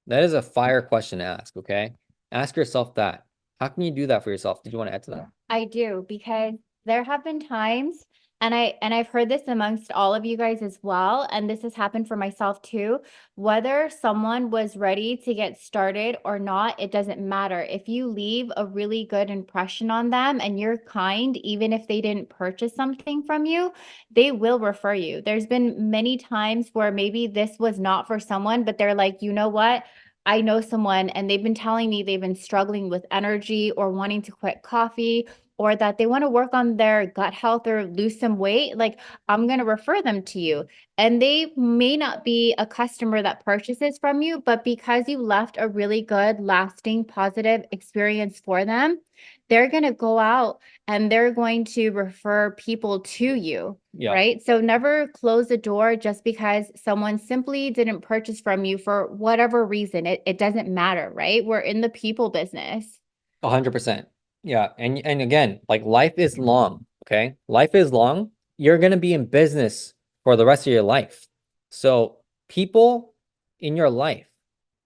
That is a fire question to ask, okay? Ask yourself that. How can you do that for yourself? Did you want to add to that? I do, because there have been times, and I've heard this amongst all of you guys as well, and this has happened for myself too. Whether someone was ready to get started or not, it doesn't matter. If you leave a really good impression on them and you're kind, even if they didn't purchase something from you, they will refer you. There's been many times where maybe this was not for someone, but they're like, you know what? I know someone and they've been telling me they've been struggling with energy or wanting to quit coffee, or that they want to work on their gut health or lose some weight. Like, I'm going to refer them to you. And they may not be a customer that purchases from you, but because you left a really good, lasting, positive experience for them, they're going to go out and they're going to refer people to you. Yeah. Right. So never close the door just because someone simply didn't purchase from you for whatever reason. It doesn't matter. Right. We're in the people business. 100%. Yeah. And again, like life is long. Okay. Life is long. You're going to be in business for the rest of your life. So people in your life,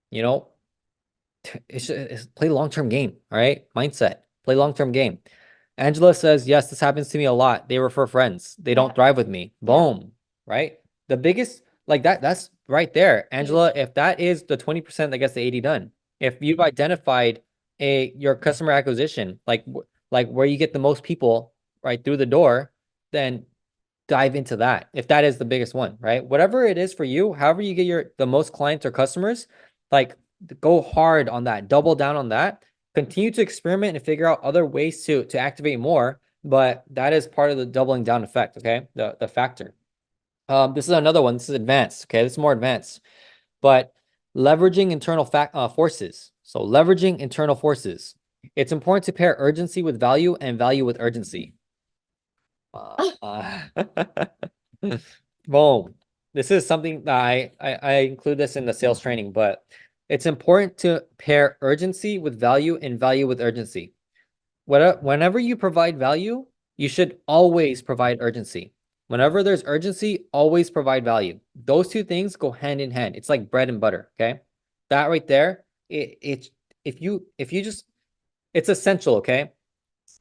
you know, it's play long-term game. All right. Mindset, play long-term game. Angela says, yes, this happens to me a lot. They refer friends. They don't thrive with me. Boom. Right. The biggest, like that's right there, Angela, if that is the 20% that gets the 80 done, if you've identified your customer acquisition, like where you get the most people right through the door, then dive into that. If that is the biggest one, right? Whatever it is for you, however you get the most clients or customers, like go hard on that, double down on that, continue to experiment and figure out other ways to activate more. But that is part of the doubling down effect. Okay. The factor. This is another one. This is advanced. Okay. This is more advanced, but leveraging internal forces. So leveraging internal forces. It's important to pair urgency with value and value with urgency. Boom. This is something that I include this in the sales training, but it's important to pair urgency with value and value with urgency. Whenever you provide value, you should always provide urgency. Whenever there's urgency, always provide value. Those two things go hand in hand. It's like bread and butter. Okay. That right there, if you just, it's essential. Okay.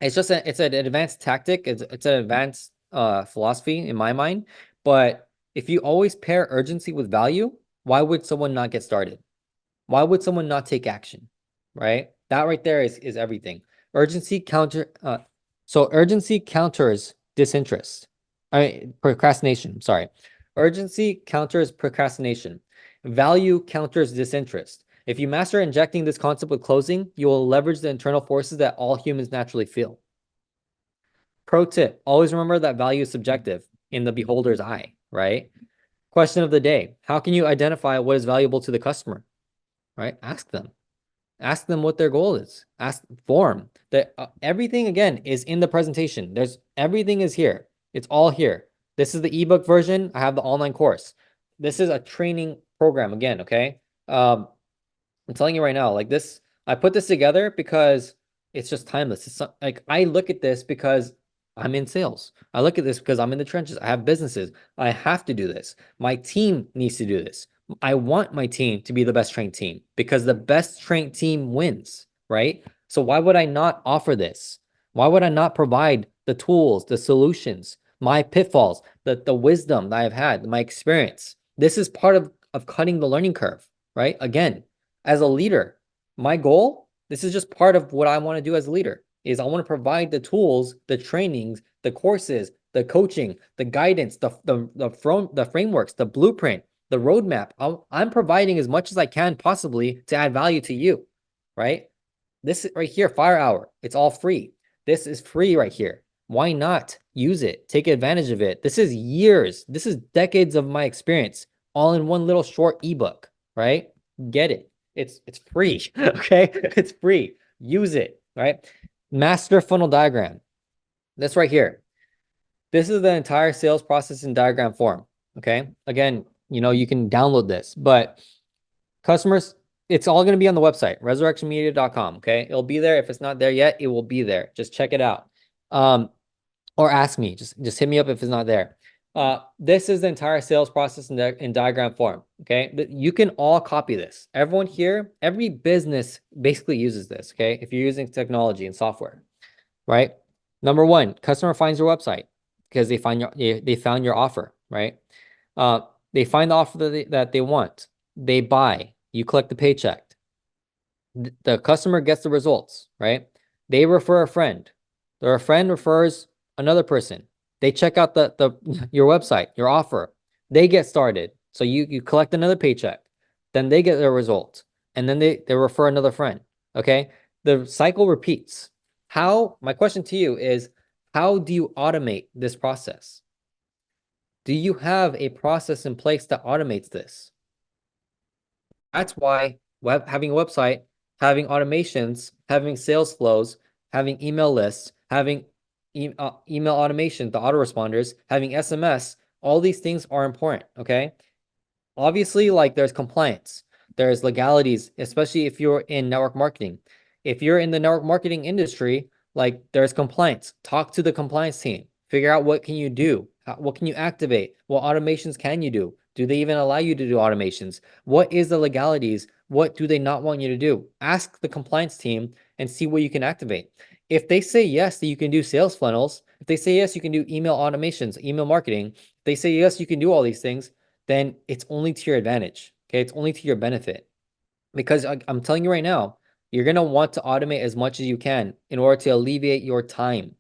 It's just it's an advanced tactic. It's an advanced philosophy in my mind. But if you always pair urgency with value, why would someone not get started? Why would someone not take action? Right? That right there is everything. Urgency urgency counters disinterest. Procrastination. Sorry. Urgency counters procrastination. Value counters disinterest. If you master injecting this concept with closing, you will leverage the internal forces that all humans naturally feel. Pro tip, always remember that value is subjective in the beholder's eye, right? Question of the day, how can you identify what is valuable to the customer, right? Ask them. Ask them what their goal is. Ask form that everything again is in the presentation. Everything is here. It's all here. This is the ebook version. I have the online course. This is a training program again. Okay. I'm telling you right now, like this, I put this together because it's just timeless. It's like I look at this because I'm in sales. I look at this because I'm in the trenches. I have businesses. I have to do this. My team needs to do this. I want my team to be the best trained team because the best trained team wins, right? So why would I not offer this? Why would I not provide the tools, the solutions, my pitfalls, the wisdom that I've had, my experience? This is part of cutting the learning curve, right? Again, as a leader, my goal, this is just part of what I want to do as a leader, is I want to provide the tools, the trainings, the courses, the coaching, the guidance, the frameworks, the blueprint, the roadmap. I'm providing as much as I can possibly to add value to you, right? This right here, Fire Hour, it's all free. This is free right here. Why not use it? Take advantage of it. This is years. This is decades of my experience all in one little short ebook, right? Get it. It's free. Okay. It's free. Use it. Right. Master funnel diagram. This right here. This is the entire sales process in diagram form. Okay. Again, you can download this, but customers, it's all going to be on the website, resurrectionmedia.com. Okay. It'll be there. If it's not there yet, it will be there. Just check it out. Or ask me, just hit me up if it's not there. This is the entire sales process in diagram form. Okay. You can all copy this. Everyone here, every business basically uses this. Okay. If you're using technology and software, right? Number one, customer finds your website because they found your offer, right? They find the offer that they want. They buy, you collect the paycheck. The customer gets the results, right? They refer a friend. Their friend refers another person. They check out your website, your offer. They get started. So you collect another paycheck. Then they get their result. And then they refer another friend. Okay. The cycle repeats. My question to you is, how do you automate this process? Do you have a process in place that automates this? That's why having a website, having automations, having sales flows, having email lists, having email automation, the autoresponders, having SMS, all these things are important. Okay. Obviously, like there's compliance, there's legalities, especially if you're in network marketing. If you're in the network marketing industry, like there's compliance. Talk to the compliance team. Figure out what can you do? What can you activate? What automations can you do? Do they even allow you to do automations? What is the legalities? What do they not want you to do? Ask the compliance team and see what you can activate. If they say yes, that you can do sales funnels, if they say yes, you can do email automations, email marketing, if they say yes, you can do all these things, then it's only to your advantage. Okay, it's only to your benefit. Because I'm telling you right now, you're going to want to automate as much as you can in order to alleviate your time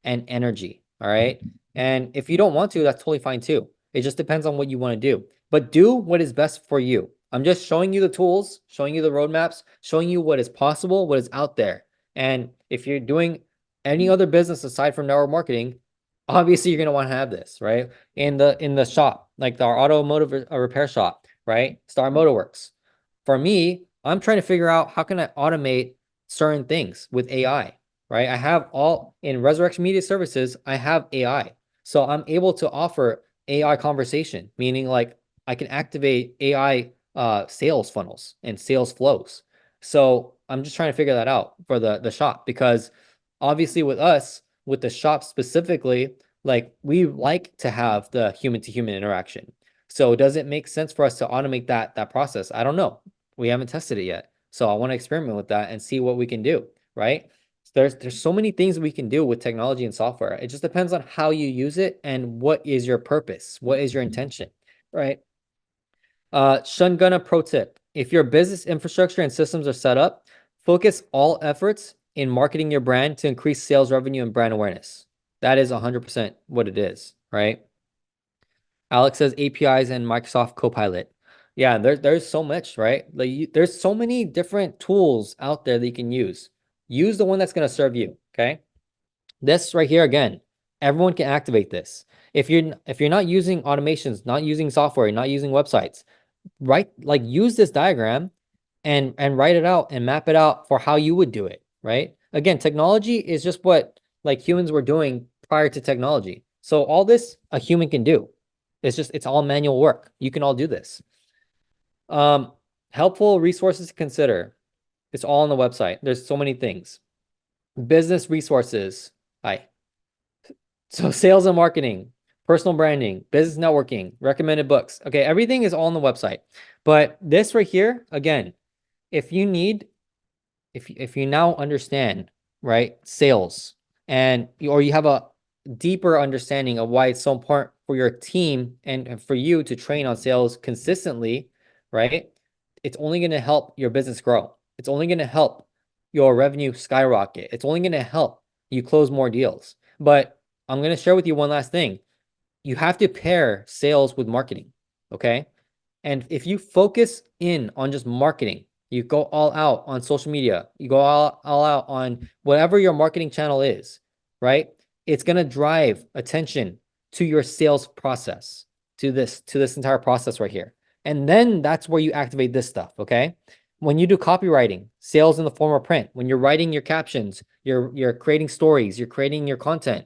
and energy. All right. And if you don't want to, that's totally fine too. It just depends on what you want to do. But do what is best for you. I'm just showing you the tools, showing you the roadmaps, showing you what is possible, what is out there. And if you're doing any other business aside from network marketing, obviously you're going to want to have this, right? In the shop, like our automotive repair shop, right? Star Motorworks. For me, I'm trying to figure out how can I automate certain things with AI, right? I have all in Resurreccion Media Services, I have AI. So I'm able to offer AI conversation, meaning like I can activate AI sales funnels and sales flows. So I'm just trying to figure that out for the shop because obviously with us, with the shop specifically, like we like to have the human to human interaction. So does it make sense for us to automate that process? I don't know. We haven't tested it yet. So I want to experiment with that and see what we can do, right? There's so many things we can do with technology and software. It just depends on how you use it and what is your purpose, what is your intention, right? Shungana pro tip. If your business infrastructure and systems are set up, focus all efforts in marketing your brand to increase sales revenue and brand awareness. That is 100% what it is, right? Alex says APIs and Microsoft Copilot. Yeah, there's so much, right? Like there's so many different tools out there that you can use. Use the one that's going to serve you, okay? This right here again, everyone can activate this. If you're not using automations, not using software, not using websites, use this diagram and write it out and map it out for how you would do it, right? Again, technology is just what like humans were doing prior to technology. So all this a human can do. It's all manual work. You can all do this. Helpful resources to consider. It's all on the website. There's so many things. Business resources. Hi. So sales and marketing, personal branding, business networking, recommended books. Okay, everything is all on the website. But this right here, again, if you need, if you now understand, right, sales or you have a deeper understanding of why it's so important for your team and for you to train on sales consistently, right? It's only going to help your business grow. It's only going to help your revenue skyrocket. It's only going to help you close more deals. But I'm going to share with you one last thing. You have to pair sales with marketing, okay? And if you focus in on just marketing, you go all out on social media, you go all out on whatever your marketing channel is, right? It's going to drive attention to your sales process, to this entire process right here. And then that's where you activate this stuff, okay? When you do copywriting, sales in the form of print, when you're writing your captions, you're creating stories, you're creating your content,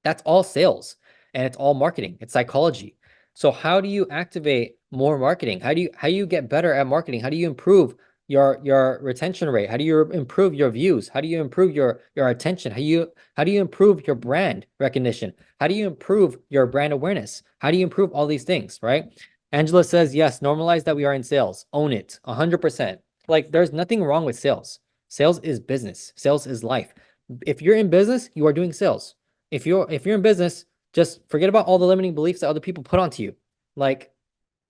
that's all sales and it's all marketing. It's psychology. So how do you activate more marketing? How do you get better at marketing? How do you improve your retention rate? How do you improve your views? How do you improve your attention? How do you improve your brand recognition? How do you improve your brand awareness? How do you improve all these things, right? Angela says, yes, normalize that we are in sales. Own it 100%. Like there's nothing wrong with sales. Sales is business. Sales is life. If you're in business, you are doing sales. If you're in business, just forget about all the limiting beliefs that other people put onto you. Like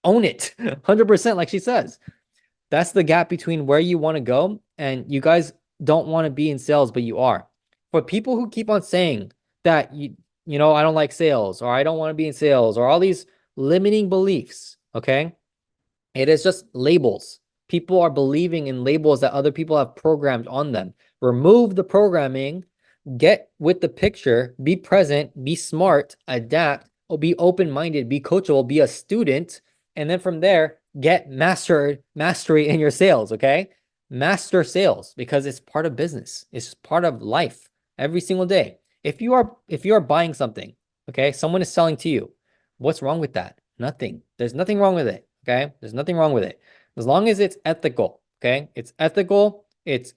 own it 100%, like she says. That's the gap between where you want to go and you guys don't want to be in sales, but you are. For people who keep on saying that I don't like sales or I don't want to be in sales or all these limiting beliefs, okay? It is just labels. People are believing in labels that other people have programmed on them. Remove the programming, get with the picture, be present, be smart, adapt, be open-minded, be coachable, be a student, and then from there, get mastery in your sales, okay? Master sales because it's part of business. It's part of life every single day. If you are buying something, okay, someone is selling to you, what's wrong with that? Nothing. There's nothing wrong with it, okay? There's nothing wrong with it. As long as it's ethical, okay? It's ethical, it's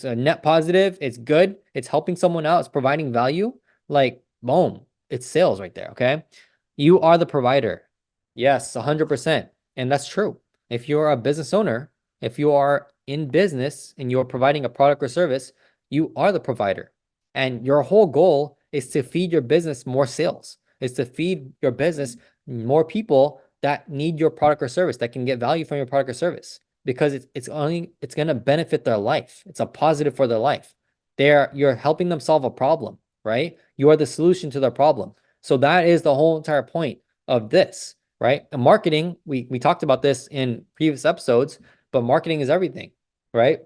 a net positive, it's good, it's helping someone out, it's providing value, like boom, it's sales right there, okay? You are the provider. Yes, 100%. And that's true. If you're a business owner, if you are in business and you're providing a product or service, you are the provider. And your whole goal is to feed your business more sales, is to feed your business more people that need your product or service, that can get value from your product or service, because it's going to benefit their life. It's a positive for their life. You're helping them solve a problem, right? You are the solution to their problem. So that is the whole entire point of this, right? And marketing, we talked about this in previous episodes, but marketing is everything, right?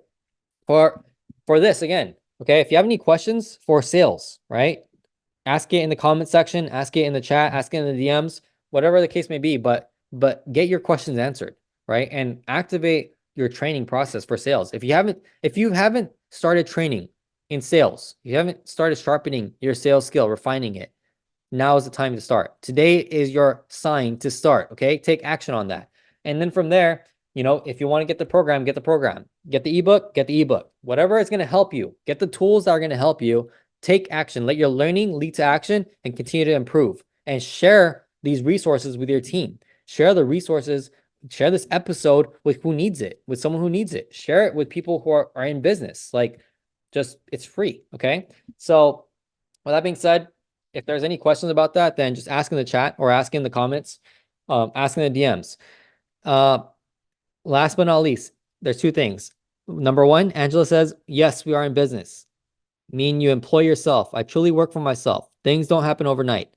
For this again, okay, if you have any questions for sales, right? Ask it in the comment section, ask it in the chat, ask it in the DMs, whatever the case may be, but get your questions answered, right? And activate your training process for sales. If you haven't started training in sales, if you haven't started sharpening your sales skill, refining it, now is the time to start. Today is your sign to start, okay? Take action on that. And then from there, if you want to get the program, get the program. Get the ebook, get the ebook. Whatever is going to help you. Get the tools that are going to help you. Take action. Let your learning lead to action and continue to improve. And share these resources with your team. Share the resources. Share this episode with who needs it, with someone who needs it. Share it with people who are in business. It's free, okay? So with that being said, if there's any questions about that, then just ask in the chat or ask in the comments, ask in the DMs. Last but not least, there's two things. Number one, Angela says, yes, we are in business. Mean you employ yourself. I truly work for myself. Things don't happen overnight.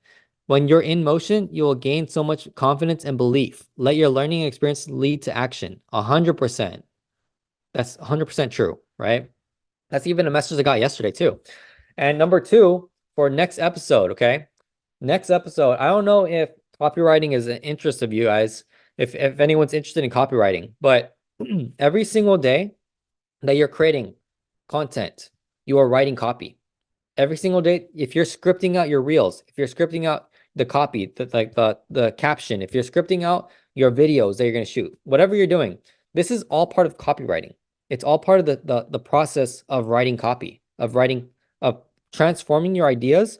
When you're in motion, you will gain so much confidence and belief. Let your learning experience lead to action. 100%. That's 100% true, right? That's even a message I got yesterday too. And number two, for next episode, okay? Next episode, I don't know if copywriting is an interest of you guys, if anyone's interested in copywriting, but every single day that you're creating content, you are writing copy. Every single day, if you're scripting out your reels, if you're scripting out the copy, the caption, if you're scripting out your videos that you're going to shoot, whatever you're doing, this is all part of copywriting. It's all part of the process of writing copy, of transforming your ideas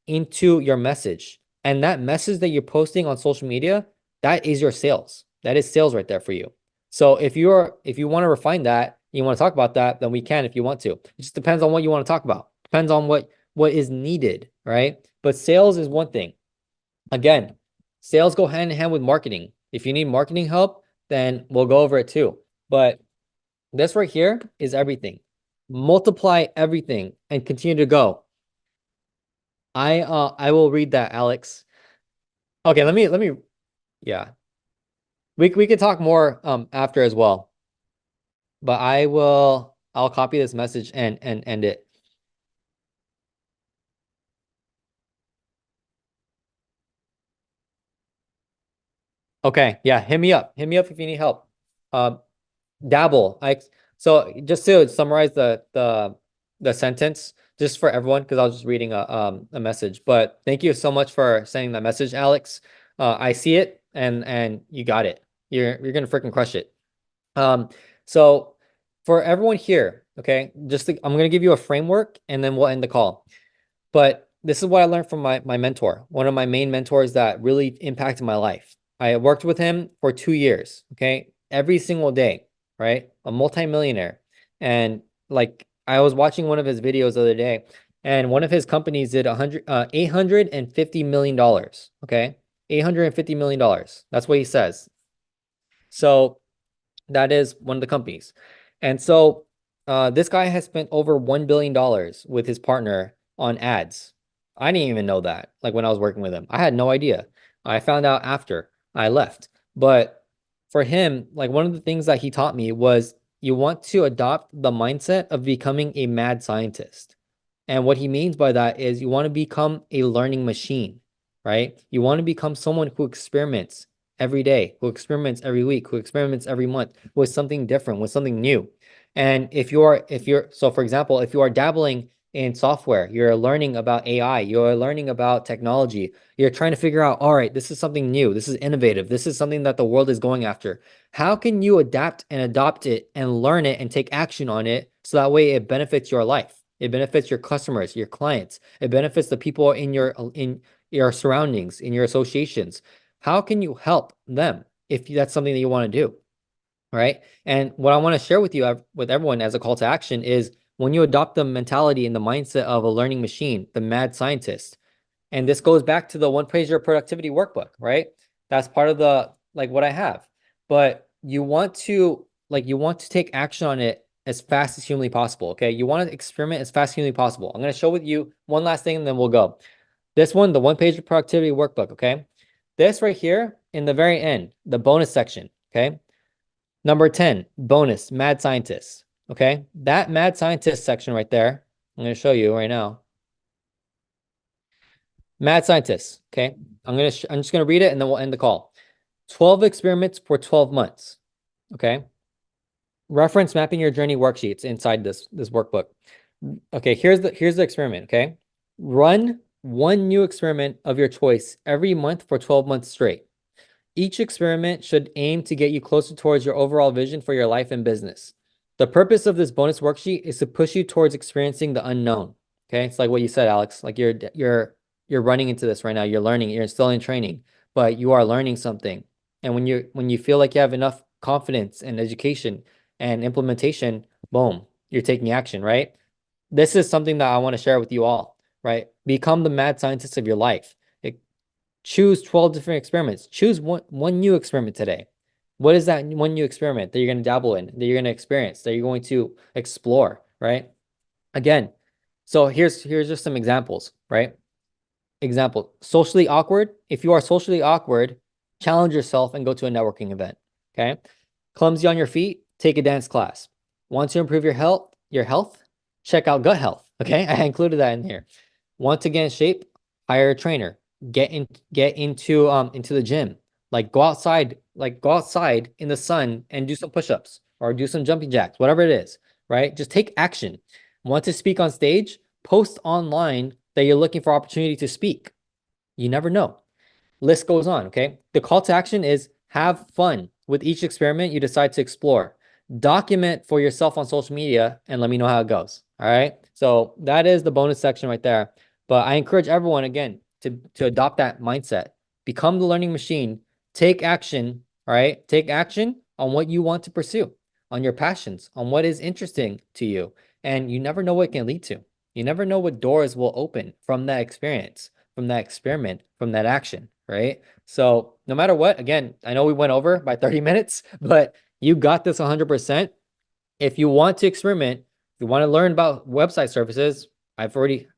into your message. And that message that you're posting on social media, that is your sales. That is sales right there for you. So if you want to refine that, you want to talk about that, then we can if you want to. It just depends on what you want to talk about. Depends on what is needed, right? But sales is one thing. Again, sales go hand in hand with marketing. If you need marketing help, then we'll go over it too. But this right here is everything. Multiply everything and continue to go. I will read that, Alex. Okay, let me yeah. We could talk more after as well. But I'll copy this message and end it. Okay, yeah, hit me up. Hit me up if you need help. Dabble. So just to summarize the sentence, just for everyone, because I was just reading a message. But thank you so much for sending that message, Alex. I see it, and you got it. You're gonna freaking crush it. So for everyone here, okay, I'm gonna give you a framework, and then we'll end the call. But this is what I learned from my mentor, one of my main mentors that really impacted my life. I worked with him for 2 years, okay, every single day, right? A multimillionaire. And I was watching one of his videos the other day, and one of his companies did $850 million, okay? $850 million. That's what he says. So that is one of the companies. And so this guy has spent over $1 billion with his partner on ads. I didn't even know that, when I was working with him. I had no idea. I found out after I left. But for him, one of the things that he taught me was you want to adopt the mindset of becoming a mad scientist. And what he means by that is you want to become a learning machine, right? You want to become someone who experiments every day, who experiments every week, who experiments every month with something different, with something new. And so for example, if you are dabbling in software, you're learning about AI, you're learning about technology, you're trying to figure out, all right, this is something new, this is innovative, this is something that the world is going after. How can you adapt and adopt it and learn it and take action on it so that way it benefits your life? It benefits your customers, your clients. It benefits the people in your surroundings, in your associations. How can you help them if that's something that you want to do? Right? And what I want to share with you, with everyone as a call to action is when you adopt the mentality and the mindset of a learning machine, the mad scientist, and this goes back to the one-pager productivity workbook, right? That's part of like what I have, but you want to take action on it as fast as humanly possible. Okay, you want to experiment as fast as humanly possible. I'm going to show with you one last thing and then we'll go. This one, the one-page productivity workbook. Okay, this right here in the very end, the bonus section. Okay, number 10, bonus mad scientists. Okay, that mad scientist section right there, I'm going to show you right now. Mad scientists. Okay, I'm just gonna read it and then we'll end the call. 12 experiments for 12 months. Okay. Reference mapping your journey worksheets inside this workbook. Okay, here's the experiment. Okay, run one new experiment of your choice every month for 12 months straight. Each experiment should aim to get you closer towards your overall vision for your life and business. The purpose of this bonus worksheet is to push you towards experiencing the unknown. Okay, it's like what you said, Alex. Like you're running into this right now. You're learning. You're still in training, but you are learning something. And when you feel like you have enough confidence and education and implementation, boom, you're taking action. Right. This is something that I want to share with you all. Right. Become the mad scientist of your life. Choose 12 different experiments. Choose one new experiment today. What is that one new experiment that you're going to dabble in, that you're going to experience, that you're going to explore, right? Again, so here's just some examples, right? Example, socially awkward. If you are socially awkward, challenge yourself and go to a networking event, okay? Clumsy on your feet, take a dance class. Want to improve your health, check out gut health, okay? I included that in here. Want to get in shape, hire a trainer. Get into the gym. Like go outside in the sun and do some push-ups or do some jumping jacks, whatever it is, right? Just take action. Want to speak on stage? Post online that you're looking for opportunity to speak. You never know. List goes on, okay? The call to action is have fun with each experiment you decide to explore. Document for yourself on social media and let me know how it goes. All right. So that is the bonus section right there. But I encourage everyone again to adopt that mindset. Become the learning machine. Take action. All right. Take action on what you want to pursue, on your passions, on what is interesting to you. And you never know what it can lead to. You never know what doors will open from that experience, from that experiment, from that action, right? So no matter what, again, I know we went over by 30 minutes, but you got this 100%. If you want to experiment, if you want to learn about website services, I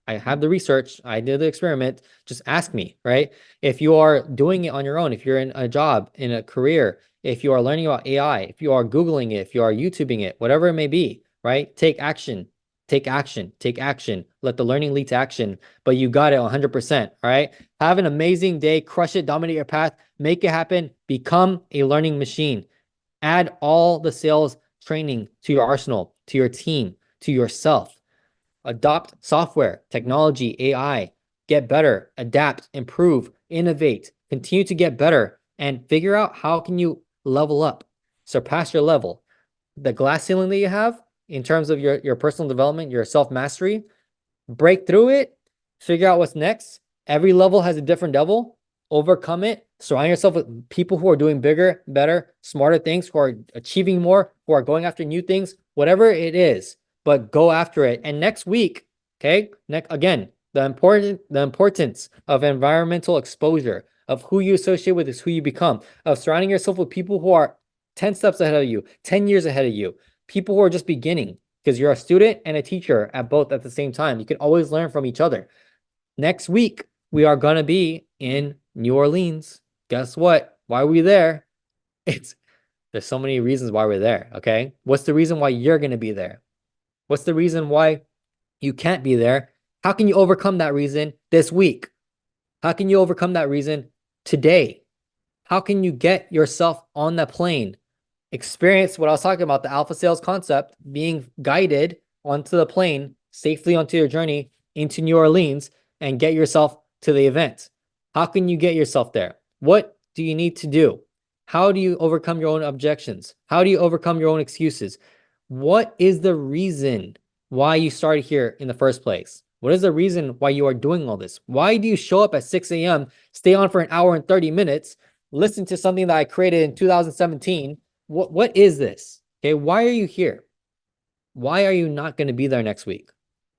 have the research, I did the experiment, just ask me, right? If you are doing it on your own, if you're in a job, in a career, if you are learning about AI, if you are Googling it, if you are YouTubing it, whatever it may be, right? Take action, take action, take action. Let the learning lead to action, but you got it 100%, all right? Have an amazing day, crush it, dominate your path, make it happen, become a learning machine. Add all the sales training to your arsenal, to your team, to yourself. Adopt software, technology, AI, get better, adapt, improve, innovate, continue to get better, and figure out how can you level up, surpass your level. The glass ceiling that you have in terms of your personal development, your self-mastery, break through it, figure out what's next. Every level has a different devil. Overcome it. Surround yourself with people who are doing bigger, better, smarter things, who are achieving more, who are going after new things, whatever it is, but go after it. And next week, okay, again, the importance of environmental exposure, of who you associate with is who you become, of surrounding yourself with people who are 10 steps ahead of you, 10 years ahead of you, people who are just beginning, because you're a student and a teacher at both at the same time. You can always learn from each other. Next week, we are going to be in New Orleans. Guess what? Why are we there? There's so many reasons why we're there, okay? What's the reason why you're going to be there? What's the reason why you can't be there? How can you overcome that reason this week? How can you overcome that reason today? How can you get yourself on the plane? Experience what I was talking about, the alpha sales concept, being guided onto the plane safely onto your journey into New Orleans and get yourself to the event. How can you get yourself there? What do you need to do? How do you overcome your own objections? How do you overcome your own excuses? What is the reason why you started here in the first place? What is the reason why you are doing all this? Why do you show up at 6 a.m., stay on for an hour and 30 minutes, listen to something that I created in 2017? What is this? Okay, why are you here? Why are you not going to be there next week?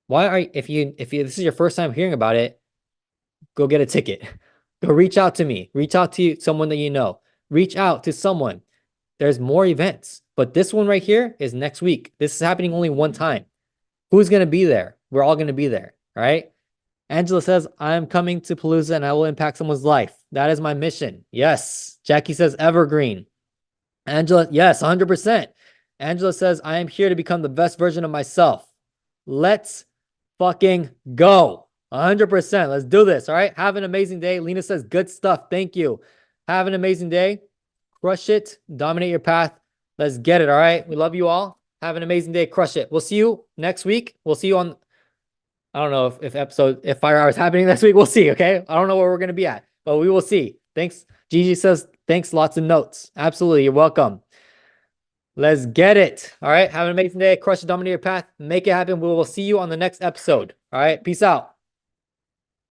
Why are if this is your first time hearing about it, go get a ticket. Go reach out to me. Reach out to someone that you know. reach out to someone. There's more events, but this one right here is next week. This is happening only one time. Who's going to be there? We're all going to be there, all right? Angela says, I'm coming to Palooza and I will impact someone's life. That is my mission. Yes. Jackie says, evergreen. Angela, yes, 100%. Angela says, I am here to become the best version of myself. Let's fucking go. 100%. Let's do this, all right? Have an amazing day. Lena says, good stuff. Thank you. Have an amazing day. Crush it. Dominate your path. Let's get it, all right? We love you all. Have an amazing day. Crush it. We'll see you next week. We'll see you on, I don't know if Fire Hour is happening next week. We'll see, okay? I don't know where we're going to be at, but we will see. Thanks. Gigi says, thanks. Lots of notes. Absolutely. You're welcome. Let's get it. All right. Have an amazing day. Crush it. Dominate your path. Make it happen. We will see you on the next episode. All right. Peace out.